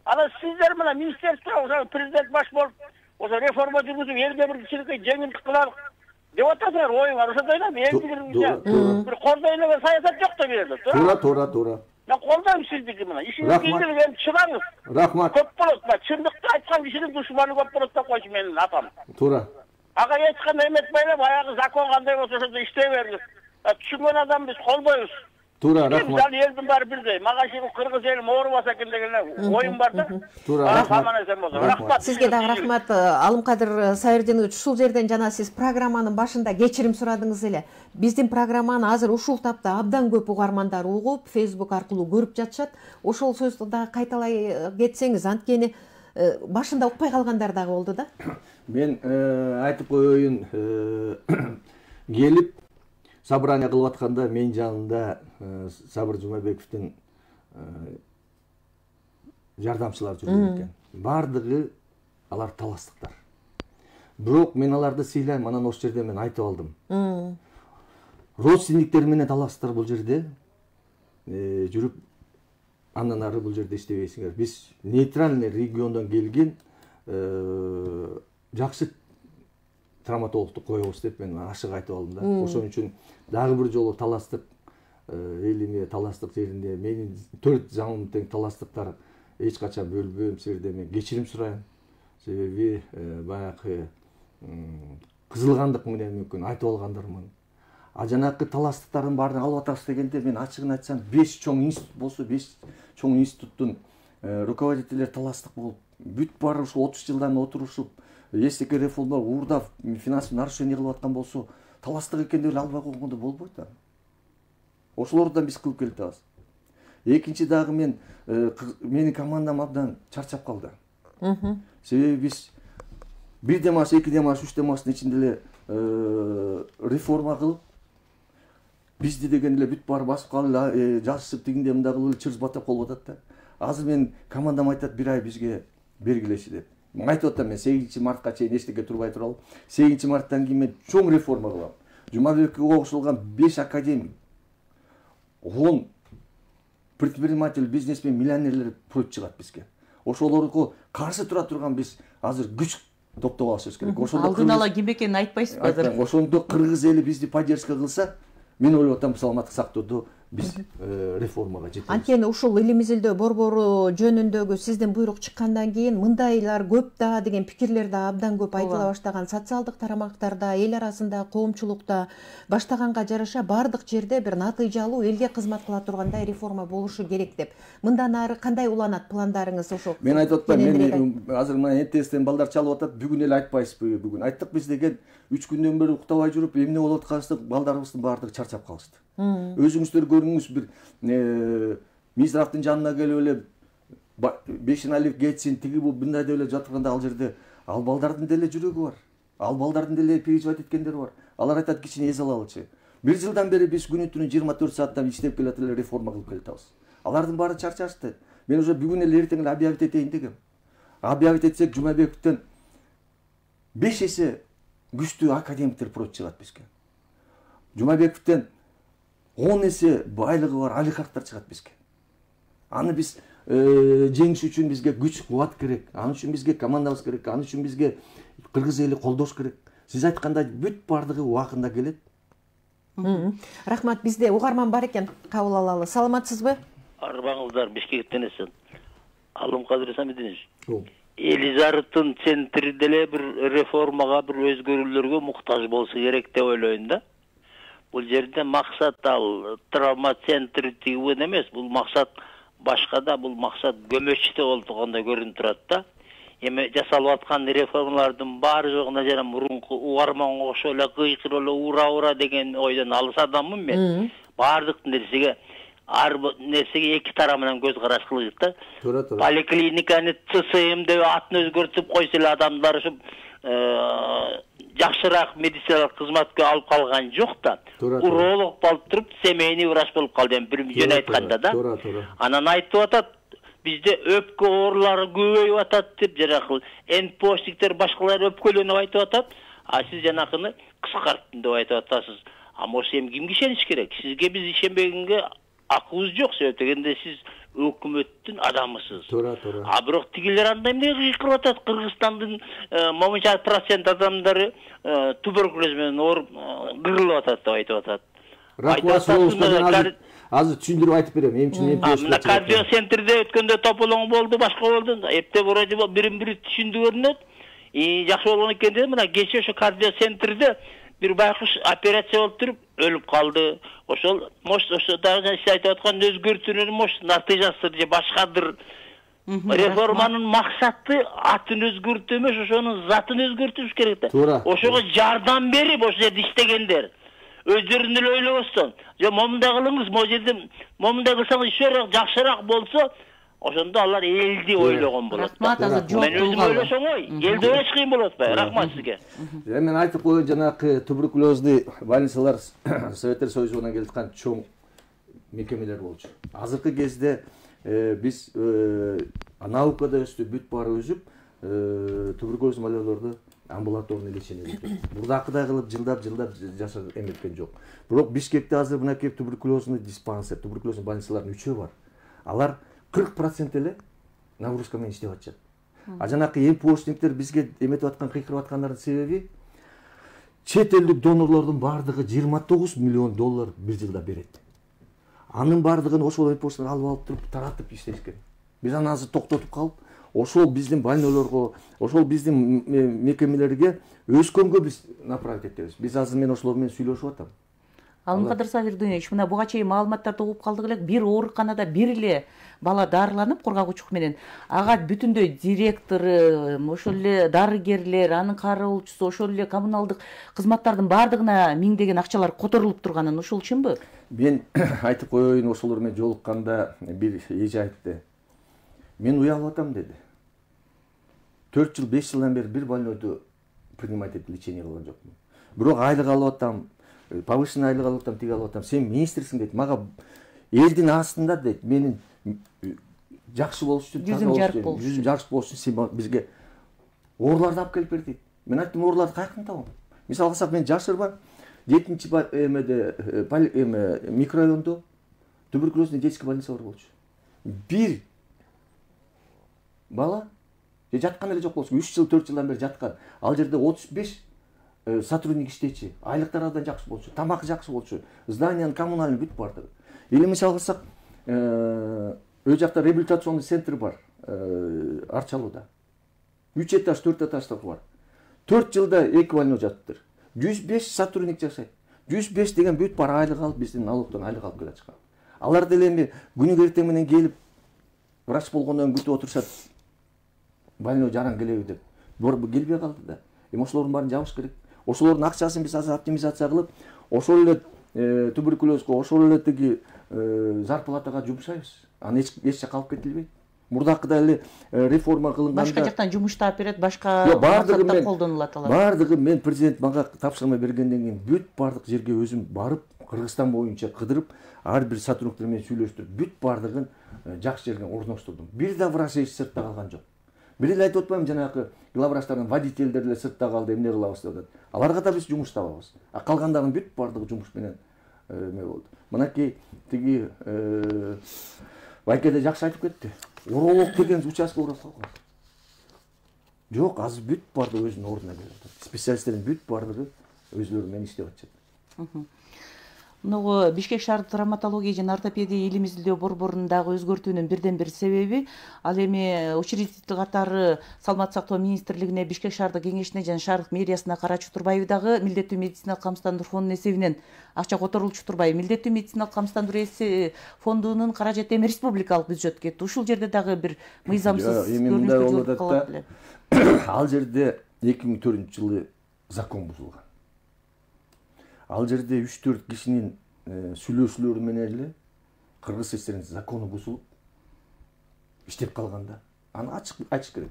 Анан сиздер мына министерство, ошо президент баш болуп, ошо реформа жүргүзүп, элге бир кичинекей жеңилдик кылалык деп атасыңар, оюңар ошондой да, элдигиңизде бир кордой элеген саясат жок да бул жерде, туура. Мен қолдаймын сіздікі мына. Ішіңіз келген шығаңыз. Рахмат. Көп болады. Шындықты айтқан кішінің дұшманы көп болады да қойшы менің атам. Тура. Аға ешқандай емет байлап, аяғы закон қандай болса сонда істей беріңіз. Түсінген адам біз қолдаймыз. Тура, рахмат. Мысалы елдің бәрі бірдей. Маған şimdi қырғыз елім ауырып екен деген ойым бар да. Тура, рахмат. Сізге дағы рахмат. Алымқадыр Сайырдинович, ушул жерден жана сиз программанын башында кечирим сурадыңыз эле. Биздин программаны азыр ушул тапта абдан көп угармандар угуп, Facebook аркылуу көрүп жатышат. Ошол сөздү дагы кайталай кетсеңиз, анткени башында укпай калгандар дагы болду да. Мен айтып коеюн, келип собрание кылып атканда мен жанында Сабыр Жумабековдун жардамчылары жүргөн экен. Бардыгы алар таластыктар. Бирок мен аларды сыйлайм, анан ошол жерде мен айтып алдым. Родственниктер менен таластыктар бул жерде жүрүп, андан ары бул жерде иштебейсиңер. Биз нейтральный региондон келген жакшы травматологду коебуз деп мен ашык айтып алдым да. Ошон үчүн дагы бир жолу таластык элиме, таластык жеринде менин 4 жаңым тең таластыктар эч качан бөлбөйм, силерде мен кечирим сурайм. Себеби баягы кызылгандык менен мүмкүн айтып алгандармын. А жанакы таластыктардын баарын алып атабыз дегенде мен ачыгын айтсам 5 чоң институт болсо 5 чоң институттун руководителдери таластык болуп, бүт баары ушул 30 жылдан отурушуп, эстеке реформа уурдап, финансовый нарушение кылып аткан болсо, таластык экенди эле албай койгондо болбойт да. Ошолордон биз кылып келатабыз. Экинчи дагы менин командам абдан чарчап калды. Себеби биз 1 демас, 2 демас, 3 демастын ичинде эле реформа кылып, бизди деген эле бүт баары басып калып, жашып тигинде мындай кылып чырс батап калып атат да. Азыр мен командам айтат 1 ай бизге бергилеши деп. Айтып атам мен 8 мартка чейин эчтеке турбай туралы. 8 марттан кийин мен чоң реформа кылам. Жумабековго кошулган 5 академик, 10 предприниматель, бизнесмен, миллионерлер против чыгат бизге. Ошолорго каршы тура турган биз азыр күч топтоп алышыбыз керек. Алдын ала ким экенин айтпайсызбы азыр? Ошондо кыргыз эли бизди поддержка кылса, мен ойлоп атам саламаттык сактоодо биз реформага жетебиз. Анткени ушул илимизилдөө борбору жөнүндөгү сиздин буйрук чыккандан кийин мындайлар көп да деген пикирлер да абдан көп айтыла баштаган. Социалдык тарамактарда, эл арасында, коомчулукта баштаганга жараша бардык жерде бир натыйжалуу элге кызмат кыла тургандай реформа болушу керек деп. Мындан ары кандай уланат пландарыңыз ошол? Мен айтып атпайм, мен азыр мына НТСтен балдар чалып атат, бүгүн эле айтпайсызбы, бүгүн айттык биз деген 3 күндөн бери уктабай жүрүп, эмне болуп атканыбызды балдарыбыздын баардыгы чарчап калышты. Өзүңүздөр көрүңүз, бир Мизравдын жанына келип эле Бешеналиев кетсин, тиги бул мындай деп эле жатканда ал жерде ал балдардын деле жүрөгү бар. Ал балдардын деле переживать эткендери бар. Алар айтат кичине эс алалычы. 1 жылдан бери биз күнү-түнү 24 сааттан иштеп келатып эле реформа кылып келатабыз. Алардын баары чарчашты. Мен уже бүгүн эле эртең эле объявить этейин дегем. Объявить этсек Жумабековдон 5 эсе күчтүү академиктер против чыгат бизге. Жумабековдон 10 эсе байлыгы бар олигархтар чыгат бизге. Аны биз жеңиш үчүн бизге күч, кубат керек. Аны үчүн бизге командабыз керек. Аны үчүн бизге кыргыз эли колдош керек. Сиз айткандай бүт бардыгы убагында келет. Рахмат, бизде угарман бар экен, кабыл алалы. Саламатсызбы? Арбаңыздар, Бишкектен эсен. Алымкадыр Самидинович. Элизарыттын центри деле бир реформага, бир өзгөрүүлөргө муктаж болсо керек деп ойлойм да. Бул жерде максат ал травма центри тигүүн эмес, бул максат башка да, бул максат көмөчтө болтугандай көрүнүп турат да. Эми жасалып аткан реформалардын баары жогуна жана мурунку угарманга окшоп эле кыйкырып эле ура деген ойдон алыс адаммын мен. Баардык нерсеге ар нерсеге эки тарамынан көз караш кылыйт да. Поликлиниканы ЦСМ деп атын өзгөртүп койсо эле адамдар ушу жакшыраак медициналык кызматка алып калган жок да. Уролог болуп туруп, семейный врач болуп калды, бир жөн айтканда да. Анан айтып атат, бизде өпкө оорулары көбөйүп атат деп, жанакы энпостиктер башкалар өпкөлөнүп айтып атат, а сиз жанакыны кыскарттым деп айтып атасыз. Ошо эми кимге ишениш керек? Сизге биз ишенбегенге акыбыз жок, себеп дегенде сиз өкмөттүн адамысыз. А бирок тигилер анда эмне кыйкырып атат? Кыргызстандын момунча процент адамдары туберкулез менен ооруп кырылып атат деп айтып атат. азыр түшүндүрүп айтып берем эмчи мына кардио центрде өткөндө тополоң болду, башка болду. Эптеп врачы бирин бири түшүндү көрүнөт. Жакшы болгон экен деп, мына кече ошо кардио центрде бир байкуш операция болуп туруп өлүп калды. Ошол мош ошо дагы сиз айтып аткан өзгөртүүнүн мош натыйжасы же башкадыр. Реформанын максаты атын өзгөртүү эмес, ошонун затын өзгөртүш керек да. Ошого жардам берип, ошол жерде иштегендер өздөрүн эле ойлобостон, же момундай кылыңыз, могу жерде момундай кылсаңыз ишөөрөөк, жакшыраак болсо, ошондо алар элди ойлогон болот. Рахмат, азыр жооп мен өзүм ойлосоң ой, элди ойлош кыйын болот атпайбы? Рахмат сизге. Мен айтып коеюн, жанагы туберкулезный больницалар Советтер Союзунан келаткан чоң мекемелер болчу. Азыркы кезде биз наукада өстү бүт баары өзүп, туберкулез малөөлөрдү амбулаторный лечение өтөт. Мурдакыдай кылып жылдап жашап эметкен жок. Бирок Бишкекте азыр мынакей туберкулезный диспансер, туберкулезный больницалардын 3-өө бар. Алар 40% эле нагрузка менен иштеп атышат. А жанакы эмпошниктер бизге эметип аткан, кыйкырып аткандардын себеби чет элдик донорлордун бардыгы $29 миллион бир жылда берет. Анын бардыгын ошол эмпошниктер алып туруп таратып иштешкен. Биз аны азыр токтотуп калып, ошол биздин больнойлорго, ошол биздин мекемелерге өскөнгө биз направить этебиз. Биз азыр мен ошолор менен сүйлөшүп атам. Алымкадыр Сабирдинович, мына буга чейин маалыматтарды угуп калдык элек, бир ооруканада бир эле бала дарыланып кургагучук менен, ага бүтүндөй директору, ошол эле дарыгерлер, анын кароолчусу, ошол эле коммуналдык кызматтардын баардыгына миңдеген акчалар которулуп турганын, ушул чынбы? Мен айтып коеюн, ошолор менен жолукканда бир эже айтты. Мен уялып атам деди. 4 жыл, 5 жылдан бери бир больнойду принимать этип лечение кылган жокмун. Бирок айлык алып атам, повышенный айлык алып атам, тиги алып атам. Сен министрсиң дейт. Мага элдин астында дейт, менин жакшы болуш үчүн, жүзүм жарык болуш үчүн сен бизге ооруларды алып келип бер дейт. Мен айттым, ооруларды кайяктан табам? Мисалы алсак, мен жашырбан 7-чи микрорайондо туберкулезный детский больница бар болчу. Бир бала жаткан эле жок болчу. 3 жыл, 4 жылдан бери жаткан. Ал жерде 35 сотрудник иштечи. Айлыктары да жакшы болчу, тамак жакшы болчу. Зданиянын коммунальный бүт барды. Или мисалы алсак, өз жакта реабилитационный центр бар, Арчалууда. 3 этаж, 4 этаждагы бар. 4 жылда 2 больной жатыптыр. 105 сотрудник жашайт. 105 деген бүт бар айлык алып, биздин налогдон айлык алып келатышкан. Алар деле эми күнү эртең менен келип врач болгондон күтүп отурушат. Больной жаран келеби деп. Келбей калды да. Эми ошолордун баарын жабыш керек. Ошолордун акчасын биз азыр оптимизация кылып, ошол эле туберкулезго, ошол эле тиги зарплатага жумшайбыз. Аны эч жакка алып кетилбейт. Мурдакыдай эле реформа кылынганда башка жактан жумуш таап берет, башка максатта колдонулат алар. Бардыгы мен президент мага тапшырма бергенден кийин бүт бардык жерге өзүм барып, Кыргызстан боюнча кыдырып, ар бир сотрудниктер менен сүйлөштүрүп, бүт бардыгын жакшы жерге орноштурдум. Бир да врач сыртта калган жок. Бир эле айтып атпаймынбы, жанагы главврачтардын водительдер эле сыртта калды, эмне кылабыз деп. Аларга да биз жумуш табабыз. А калгандардын бүт бардыгы жумуш менен эме болду. Мынакей тиги Байкеде жакшы айтып кетти. Уролог деген участка урап калган. Жок, азыр бүт бардыгы өзүнүн ордуна келип атат. Специалисттердин бүт бардыгы өзлөрү менен иштеп атышат. Мынагу Бишкек шаардык травматология жана ортопедия илим изилдөө борборундагы өзгөртүүнүн бирден бир себеби ал эми учредитель катары Саламаттык сактоо министрлигине, Бишкек шаардык кеңешине жана шаардык мэриясына карачу турбайбы дагы милдеттүү медициналык камсыздандыруу фондунун эсебинен акча которулчу турбайбы. Милдеттүү медициналык камсыздандыруу фондунун каражаты эми республикалык бюджетке кетти. Ушул жерде дагы бир мыйзамсыз көрүнүштөр болуп калат эле. Ал жерде 2004-жылы закон бузулган. Ал жерде 3-4 кишинин сүйлөшүүлөрү менен эле кыргыз ССРнин закону бузулуп иштеп калганда, аны ачык айтыш керек.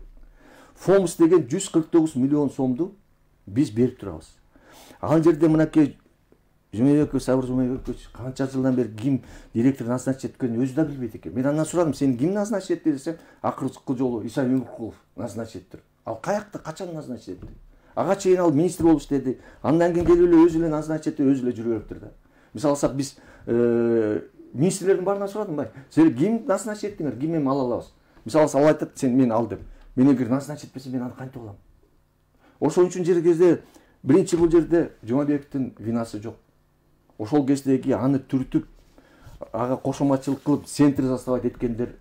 ФОМС деген 149 миллион сомду биз берип турабыз. Ал жерде мынакей Жумабеков Сабыр Жумабекович канча жылдан бери ким директор назначить эткенин өзү да билбейт экен. Мен андан сурадым, сен ким назначить этти десем, акыркы жолу Иса Өмүркулов назначить эттир. Ал каякта качан назначить этти? Ага чейин ал министр болуп иштеди. Андан кийин келип эле өзү эле назначить этип, өзү эле жүрө бериптир да. Мисалы алсак биз министрлердин баарынан сурадым, бай. Силер ким назначить эттиңер, ким эми ала алабыз? Мисалы ал айтат, сен мени ал деп. Мен эгер назначить этпесем, мен аны кантип алам? Ошон үчүн жер кезде биринчи бул жерде Жумабековдун винасы жок. Ошол кездеги аны түртүп, ага кошомачылык кылып центр заставать эткендер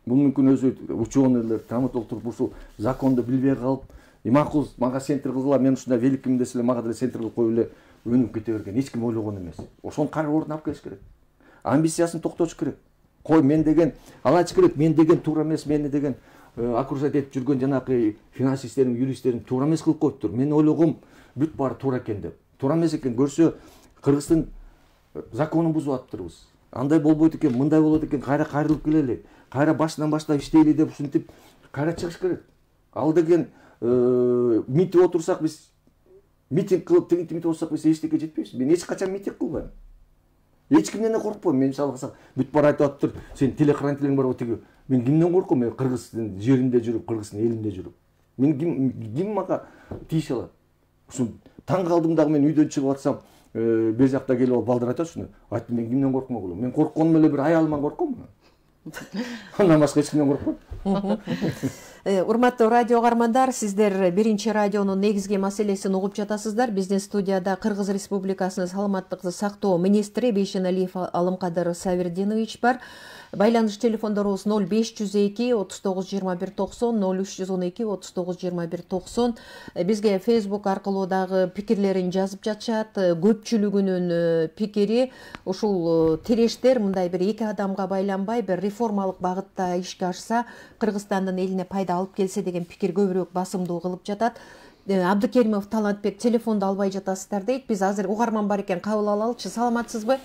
бул мүмкүн өзү ученыйлар траматолог туруп ушул законду билбей калып макул мага центр кылгыла мен ушундай великимин десе эле мага деле центр кылып коюп эле өнүгүп кете берген эч ким ойлогон эмес. Ошону кайра ордуна алып келиш керек. Амбициясын токтотуш керек. Кой мен деген алач керек, мен деген туура эмес, мени деген окружать этип жүргөн жанакы финансисттерим, юристтерим туура эмес кылып коюптур. Мен ойлогом бүт баары туура экен деп. Туура эмес экен көрсө Кыргыздын законун бузуп атыптырбыз. Андай болбойт экен, мындай болот экен, кайра кайрылып келели, кайра башынан баштап иштейли деп ушинтип кайра чыгыш керек. Ал деген митип отурсак биз митинг кылып тигинтип отурсак биз эчтеке жетпейбиз. Мен эч качан митинг кылбайм. Эч кимден да коркпойм. Мен мисалы кылсак бүт баары айтып атыптыр, сен телехранителериң барбы тиги. Мен кимден корком? Мен Кыргыздын жеринде жүрүп, Кыргыздын элинде жүрүп. Мен ким мага тийише алат? Ушун таң калдым дагы мен үйдөн чыгып атсам, бер жакта келип алып балдар айтат ушуну. Айттым мен кимден коркмок элем? Мен коркконум эле бир аялыман корком. Андан башка эч кимден коркпойм. Урматтуу радио угармандар, сиздер биринчи радионун негизги маселесин угуп жатасыздар. Биздин студияда Кыргыз Республикасынын саламаттыкты сактоо министри Бейшеналиев Алымкадыр Сабирдинович бар. Байланыш телефондорубуз 0502 39 21 90, 0312 39 21 90. Бизге Facebook аркылуу дагы пикирлерин жазып жатышат. Көпчүлүгүнүн пикири ушул тирештер мындай бир эки адамга байланбай бир реформалык багытта ишке ашса, Кыргызстандын элине пайда алып келсе деген пикир көбүрөөк басымдуу кылып жатат. Абдыкеримов Талантбек телефонду албай жатасыздар дейт. Биз азыр угарман бар экен, кабыл алалычы. Саламатсызбы?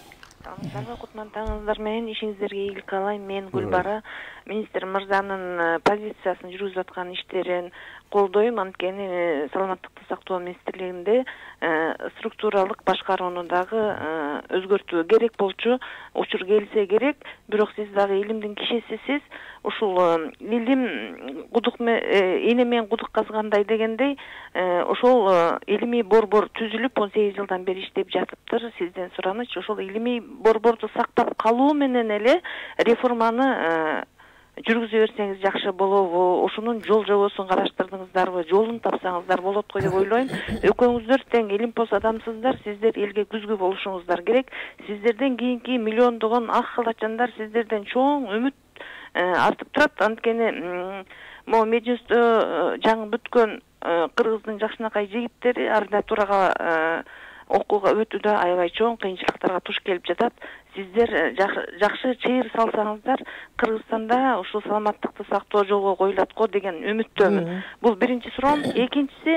Саламатсызбы, кутмандыгыңыздар менен ишиңиздерге ийгилик каалайм. Мен Гүлбара, министр мырзанын позициясын жүргүзүп аткан иштерин колдойм. Анткени саламаттыкты сактоо министрлигинде структуралык башкарууну дагы өзгөртүү керек болчу. Учур келсе керек, бирок сиз дагы илимдин кишисисиз. Ушул илим кудук эне менен кудук казгандай дегендей, ошол илимий борбор түзүлүп 18 жылдан бери иштеп жатыптыр. Сизден суранычы, ошол илимий борборду сактап калуу менен эле реформаны жүргүзө берсеңиз жакшы болобу? Ошонун жол жобосун караштырдыңыздарбы? Жолун тапсаңыздар болот го деп ойлойм. Экөөңүздөр тең илимпоз адамсыздар, сиздер элге күзгү болушуңуздар керек. Сиздерден кийинки миллиондогон ак халачандар сиздерден чоң үмүт артып турат. Анткени могу меджүстө жаңы бүткөн Кыргыздын жакшынакай жигиттери ардатурага окууга өтүүдө аябай чоң кыйынчылыктарга туш келип жатат. Сиздер жакшы чыйыр салсаңыздар, Кыргызстанда ушул саламаттыкты сактоо жолго коюлат го деген үмүттөмүн. Бул биринчи суроом. Экинчиси,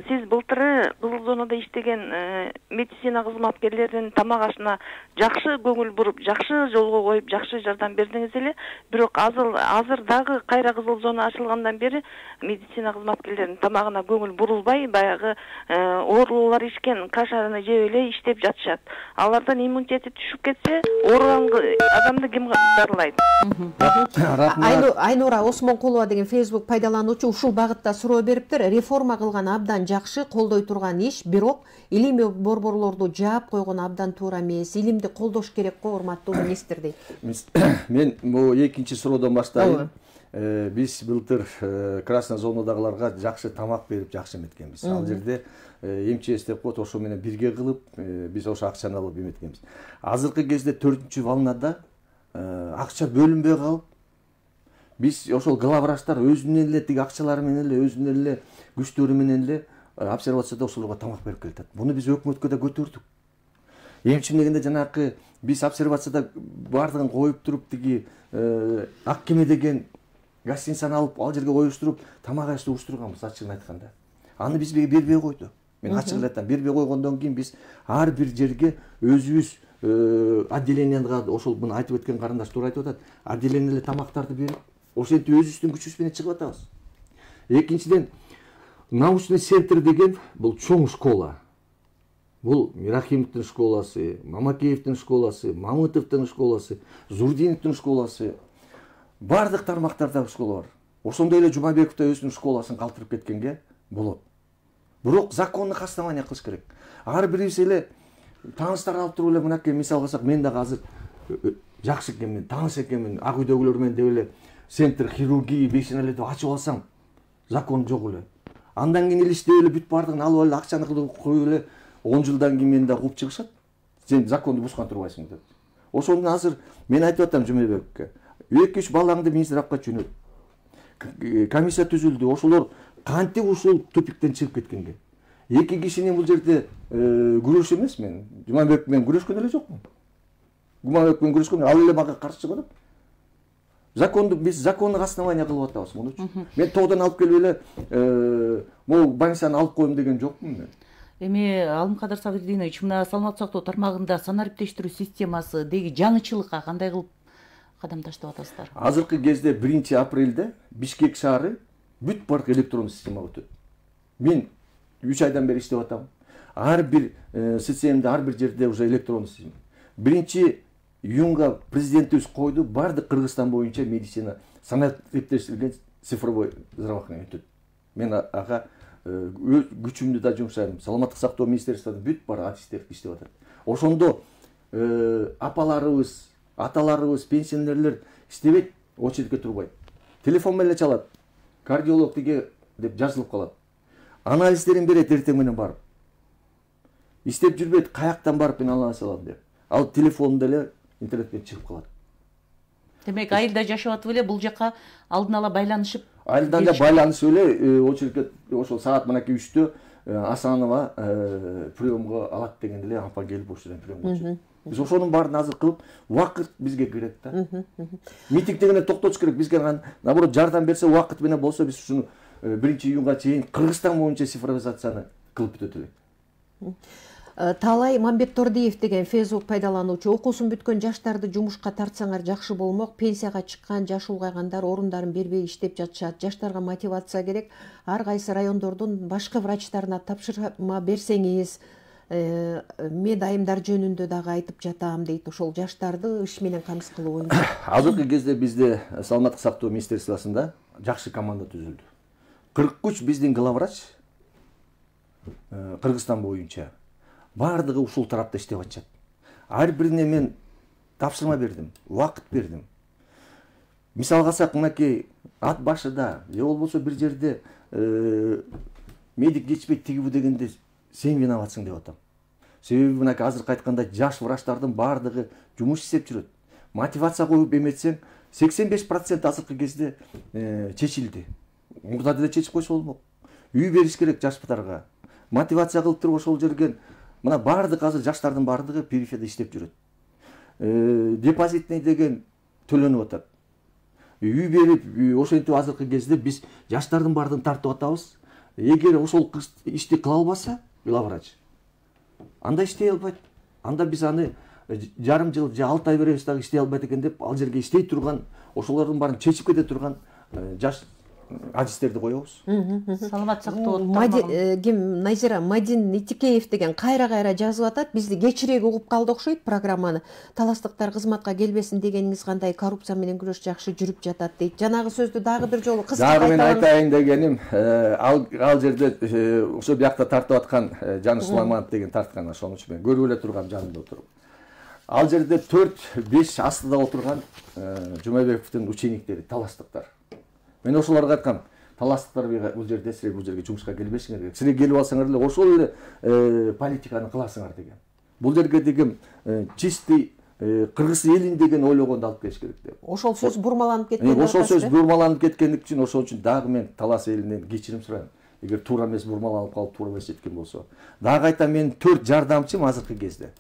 сиз былтыры кызыл зонада иштеген медицина кызматкерлеринин тамак ашына жакшы көңүл буруп, жакшы жолго коюп, жакшы жардам бердиңиз эле. Бирок азыр дагы кайра кызыл зона ачылгандан бери медицина кызматкерлеринин тамагына көңүл бурулбай, баягы оорулуулар ишкен кашаны жеп эле иштеп жатышат. Алардан иммунитети түшүп кетсе, ооруган адамды ким дарылайт? Айнура Осмонкулова деген Facebook пайдалануучу ушул багытта суроо бериптир. Реформа кылган абдан жакшы, колдой турган иш, бирок илимий борборлорду жаап койгон абдан туура эмес. Илимди колдош керек го, урматтуу министр дейт. Мен бул экинчи суроодон баштайын. Биз былтыр красный зонадагыларга жакшы тамак берип жакшы эметкенбиз. Ал жерде МЧС деп коет, ошо менен бирге кылып, биз ошо акчаны алып эметкенбиз. Азыркы кезде 4-чү волнада акча бөлүнбөй калып, биз ошол главврачтар өзүнүн эле тиги акчалары менен эле, өзүнүн эле күчтөрү менен эле обсервацияда ошолорго тамак берип келатат. Буну биз өкмөткө да көтөрдүк. Эмчимдегенде жанакы биз обсервацияда бардыгын коюп туруп, тиги ак кеме деген гостиницаны алып, ал жерге коюштуруп, тамак ашты уруштурганбыз, ачыгын айтканда. Аны биз бербей койду. Мен ачыгын айтам, бербей койгондон кийин биз ар бир жерге өзүбүз отделенияга, ошол муну айтып өткөн карындаш туура айтып атат, отделенияле тамактарды берип, ошентип өзүбүздүн күчүбүз менен чыгып атабыз. Экинчиден, научный центр деген бул чоң школа. Бул Мирахимовдун школасы, Мамакеевдин школасы, Мамытовдун школасы, Зурдиновдун школасы, бардык тармактарда школа бар. Ошондой эле Жумабеков да өзүнүн школасын калтырып кеткенге болот. Бирок закондук основания кылыш керек. Ар бирибиз эле тааныштар алып туруп эле мынакей мисал кылсак, мен дагы азыр жакшы экенмин, тааныш экенмин, ак үйдөгүлөр менен деп эле центр хирургии Бейшеналиев деп ачып алсам, закон жок эле. Андан кийин эле иштеп эле бүт бардыгын алып эле акчаны кылып коюп эле 10 жылдан кийин мени да кууп чыгышат. сен законду бускан турбайсың деп. Ошондон азыр мен айтып атам Жумабековке. 2-3 балаңды министрликке жөнөт. Комиссия түзүлдү. Ошолор кантип ушул тупиктен чыгып кеткенге. Эки кишинин бул жерде күрөш эмес мен. Жумабеков менен күрөшкөн эле жокмун. Жумабеков менен күрөшкөн, ал эле мага каршы чыгып атат. Законду биз закондук основания кылып атабыз муну үчүн. Мен тоодон алып келип эле могу больницаны алып коем деген жокмун мен. Эми Алымкадыр Сабырдинович, мына саламаттык сактоо тармагында санариптештирүү системасы деги жаңычылыкка кандай кылып кадам таштап атасыздар? Азыркы кезде 1 апрелде Бишкек шаары бүт баарк электрондук системага өтөт. Мен 3 айдан бери иштеп атам. Ар бир системада ар бир жерде уже электрондук система. 1 июнга президентибиз койду, бардык Кыргызстан боюнча медицина санариптештирилген цифровой здравоохранение өтөт. Мен ага күчүмдү да жумшайм. Саламаттык сактоо министрлигинин бүт бар артисттер иштеп атат. Ошондо апаларыбыз, аталарыбыз, пенсионерлер иштебейт, очередке турбайт. Телефон менен чалат. Кардиолог деге деп жазылып калат. Анализдерин берет эртең менен барып. Иштеп жүрбөйт, каяктан барып мен анализ алам деп. Ал телефонунда эле интернетке чыгып калат. Демек айылда жашап атып эле бул жака алдын ала байланышып, айылдан да байланышып эле очередке ошол саат мынакей 3-тө Асанова приемго алат дегенде эле апа келип ошол жерден приемго чыгат. Биз ошонун баарын азыр кылып, убакыт бизге керек да. Митинг дегенде токтотуш керек. Бизге наоборот жардам берсе, убакыт менен болсо биз ушуну 1 июнга чейин Кыргызстан боюнча цифровизацияны кылып бүтөт элек. Талай Мамбет Тордиев деген Facebook пайдалануучу, окуусун бүткөн жаштарды жумушка тартсаңар жакшы болмок, пенсияга чыккан, жашы улгайгандар орундарын бербей иштеп жатышат. Жаштарга мотивация керек. Ар кайсы райондордун башкы врачтарына тапшырма берсеңиз, медайымдар жөнүндө дагы айтып жатам дейт. Ошол жаштарды иш менен камсыз кылуу боюнча. Азыркы кезде бизде саламаттык сактоо министрлигинде жакшы команда түзүлдү. 43 биздин главврач Кыргызстан боюнча бардыгы ушул тарапта иштеп атышат. Ар бирине мен тапшырма бердим, убакыт бердим. Мисалга алсак, мынакей ат башыда же болбосо бир жерде медик жетишпей тигибу дегенде сен виноватсың деп атам. Себеби мынакей азыркы айткандай жаш врачтардын бардыгы жумуш иштеп жүрөт. Мотивация коюп эметсең 85% азыркы кезде чечилди. Мурда деле чечип койсо болмок. Үй бериш керек жаштарга. Мотивация кылып туруп ошол жерге мына бардык азыр жаштардын бардыгы периферияда иштеп жүрөт. Депозитный деген төлөнүп атат. Үй берип, ошентип азыркы кезде биз жаштардын бардыгын тартып атабыз. Эгер ошол ишти кыла албаса, главврач, анда иштей албайт. Анда биз аны жарым жыл же 6 ай беребиз дагы иштей албайт экен деп, ал жерге иштей турган, ошолордун баарын чечип кете турган жаш адистерди коебуз. Саламаттык сактоо ким Назира Мадин Итикеев деген кайра жазып атат. Бизди кечирээк угуп калды окшойт программаны. Таластыктар кызматка келбесин дегениңиз кандай, коррупция менен күрөш жакшы жүрүп жатат дейт. Жанагы сөздү дагы бир жолу кыска кайталаңыз. Дагы мен айтайын дегеним, ал жерде ошо биякта тартып аткан Жаны Сулайманов деген тарткан, ошон үчүн мен көрүп эле тургам жанында отуруп. Ал жерде 4-5 астыда отурган Жумабековдун учениктери, таластыктар. Мен ошолорго айткам, таластыктар бул жерде силер бул жерге жумушка келбешиңер керек. Силер келип алсаңар эле ошол эле политиканы кыласыңар деген. Бул жерге деген чистый кыргыз элин деген ойлогонду алып келиш керек деп. Ошол сөз бурмаланып кеткен. Ошол сөз бурмаланып кеткендик үчүн ошол үчүн дагы мен Талас элинен кечирим сурайм. Эгер туура эмес бурмаланып калып туура эмес жеткен болсо. Дагы айтам, мен 4 жардамчым азыркы кезде.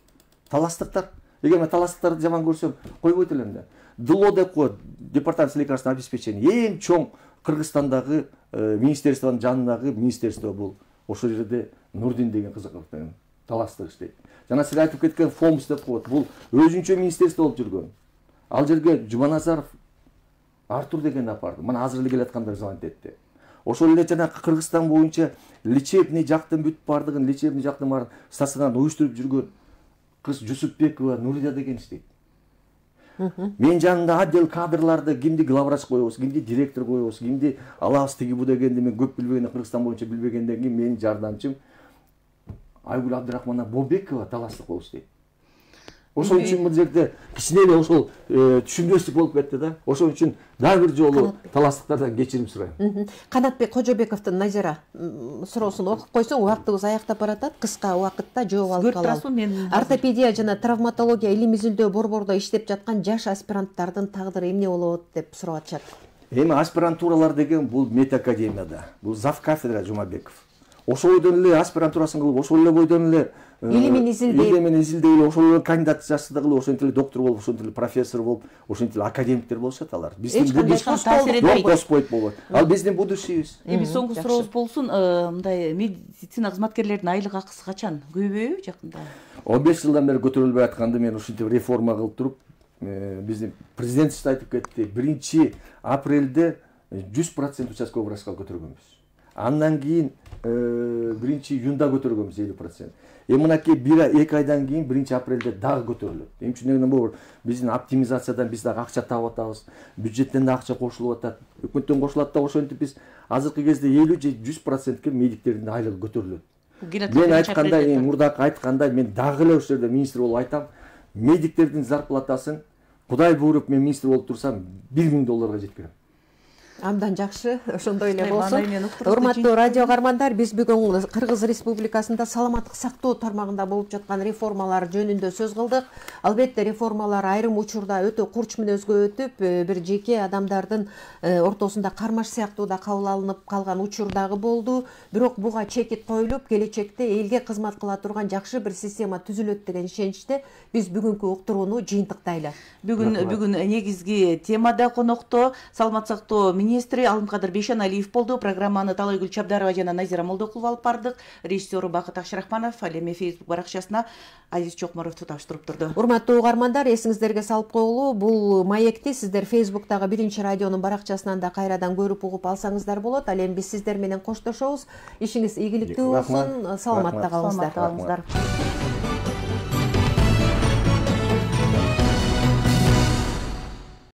Таластыктар. Эгер мен таластыктарды жаман көрсөм, койбойт элем да. ДЛО деп коет, департамент лекарственного обеспечения, эң чоң Кыргызстандагы министерствонун жанындагы министерство бул. Ошол жерде Нурдин деген кызык менен таластык иштейт. Жана сиз айтып кеткен ФОМС деп коет, бул өзүнчө министерство болуп жүргөн. Ал жерге Жуманазаров Артур деген апарды. Мына азыр эле келаткандар звонить этти. Ошол эле жана Кыргызстан боюнча лечебный жактын бүт бардыгын, лечебный жактын баарын стационар уюштуруп жүргөн кыз Жусупбекова Нурия деген иштейт. Мен жанында отдел кадрларды кимди главврач коебуз, кимди директор коебуз, кимди алабыз тиги бу дегенди мен көп билбегенден, Кыргызстан боюнча билбегенден кийин менин жардамчым Айгүл Абдрахмановна Бобекова таластык болуп иштейт. Ошон үчүн бул жерде кичине эле ошол түшүнбөстүк болуп кетти да. Ошон үчүн дагы бир жолу таластыктардан кечирим сурайм. Канатбек Кожобековдун Назира суроосун окуп койсоң, убактыбыз аяктап баратат. Кыска убакытта жооп алып калалы. Ортопедия жана травматология илим изилдөө борбордо иштеп жаткан жаш аспиранттардын тагдыры эмне болот деп сурап атышат. Эми аспирантуралар деген бул медакадемияда, бул зав кафедра Жумабеков. Ошол бойдон эле аспирантурасын кылып, ошол эле бойдон эле илимин изилдей, ошол эле кандидатчасы да кылып, ошентип эле доктор болуп, ошентип эле профессор болуп, ошентип эле академиктер болушат алар. Биздин коспойт болот. Ал биздин будущийбиз. Эми соңку сурообуз болсун, мындай медицина кызматкерлеринин айлык акысы качан? Көбөйбөйбү жакында? 15 жылдан бери көтөрүлбөй атканды мен ушинтип реформа кылып туруп, биздин президент айтып кетти, 1 апрелде 100% участковый врачка көтөргөнбүз. Андан кийин 1 июнда көтөргөнбүз 50%. Мынакей 1-2 айдан кийин 1 апрелде дагы көтөрүлөт. Эми үчүн бул биздин оптимизациядан биз дагы акча таап атабыз. Бюджеттен да акча кошулуп атат. Өкмөттөн кошулат да, ошентип биз азыркы кезде 50-100%ке медиктердин айлыгы көтөрүлөт. Мен айткандай, мурдакы айткандай, мен дагы эле ошол жерде министр болуп айтам. Медиктердин зарплатасын Кудай буйруп мен министр болуп турсам $1000 жеткирем. Абдан жакшы, ошондой эле болсун. Урматтуу радио каармандар, биз бүгүн Кыргыз Республикасында саламаттык сактоо тармагында болуп жаткан реформалар жөнүндө сөз кылдык. Албетте реформалар айрым учурда өтө курч мүнөзгө өтүп, бир жеке адамдардын ортосунда кармаш сыяктуу да кабыл алынып калган учур дагы болду. Бирок буга чекит коюлуп, келечекте элге кызмат кыла турган жакшы бир система түзүлөт деген ишеничте биз бүгүнкү уктурууну жыйынтыктайлы. Бүгүн негизги темада конокто саламаттык сактоо министри Алымкадыр Бейшеналиев болду. Программаны Талайгүл Чабдарова жана Назира Молдокулова алып бардык. Режиссеру Бакыт Акшырахманов, ал эми Facebook баракчасына Азиз Чокморов туташтырып турду. Урматтуу угармандар, эсиңиздерге салып коелу, бул маекти сиздер Facebook'тагы Биринчи радионун баракчасынан да кайрадан көрүп угуп алсаңыздар болот. Ал эми биз сиздер менен коштошобуз. Ишиңиз ийгиликтүү болсун. Саламатта калыңыздар.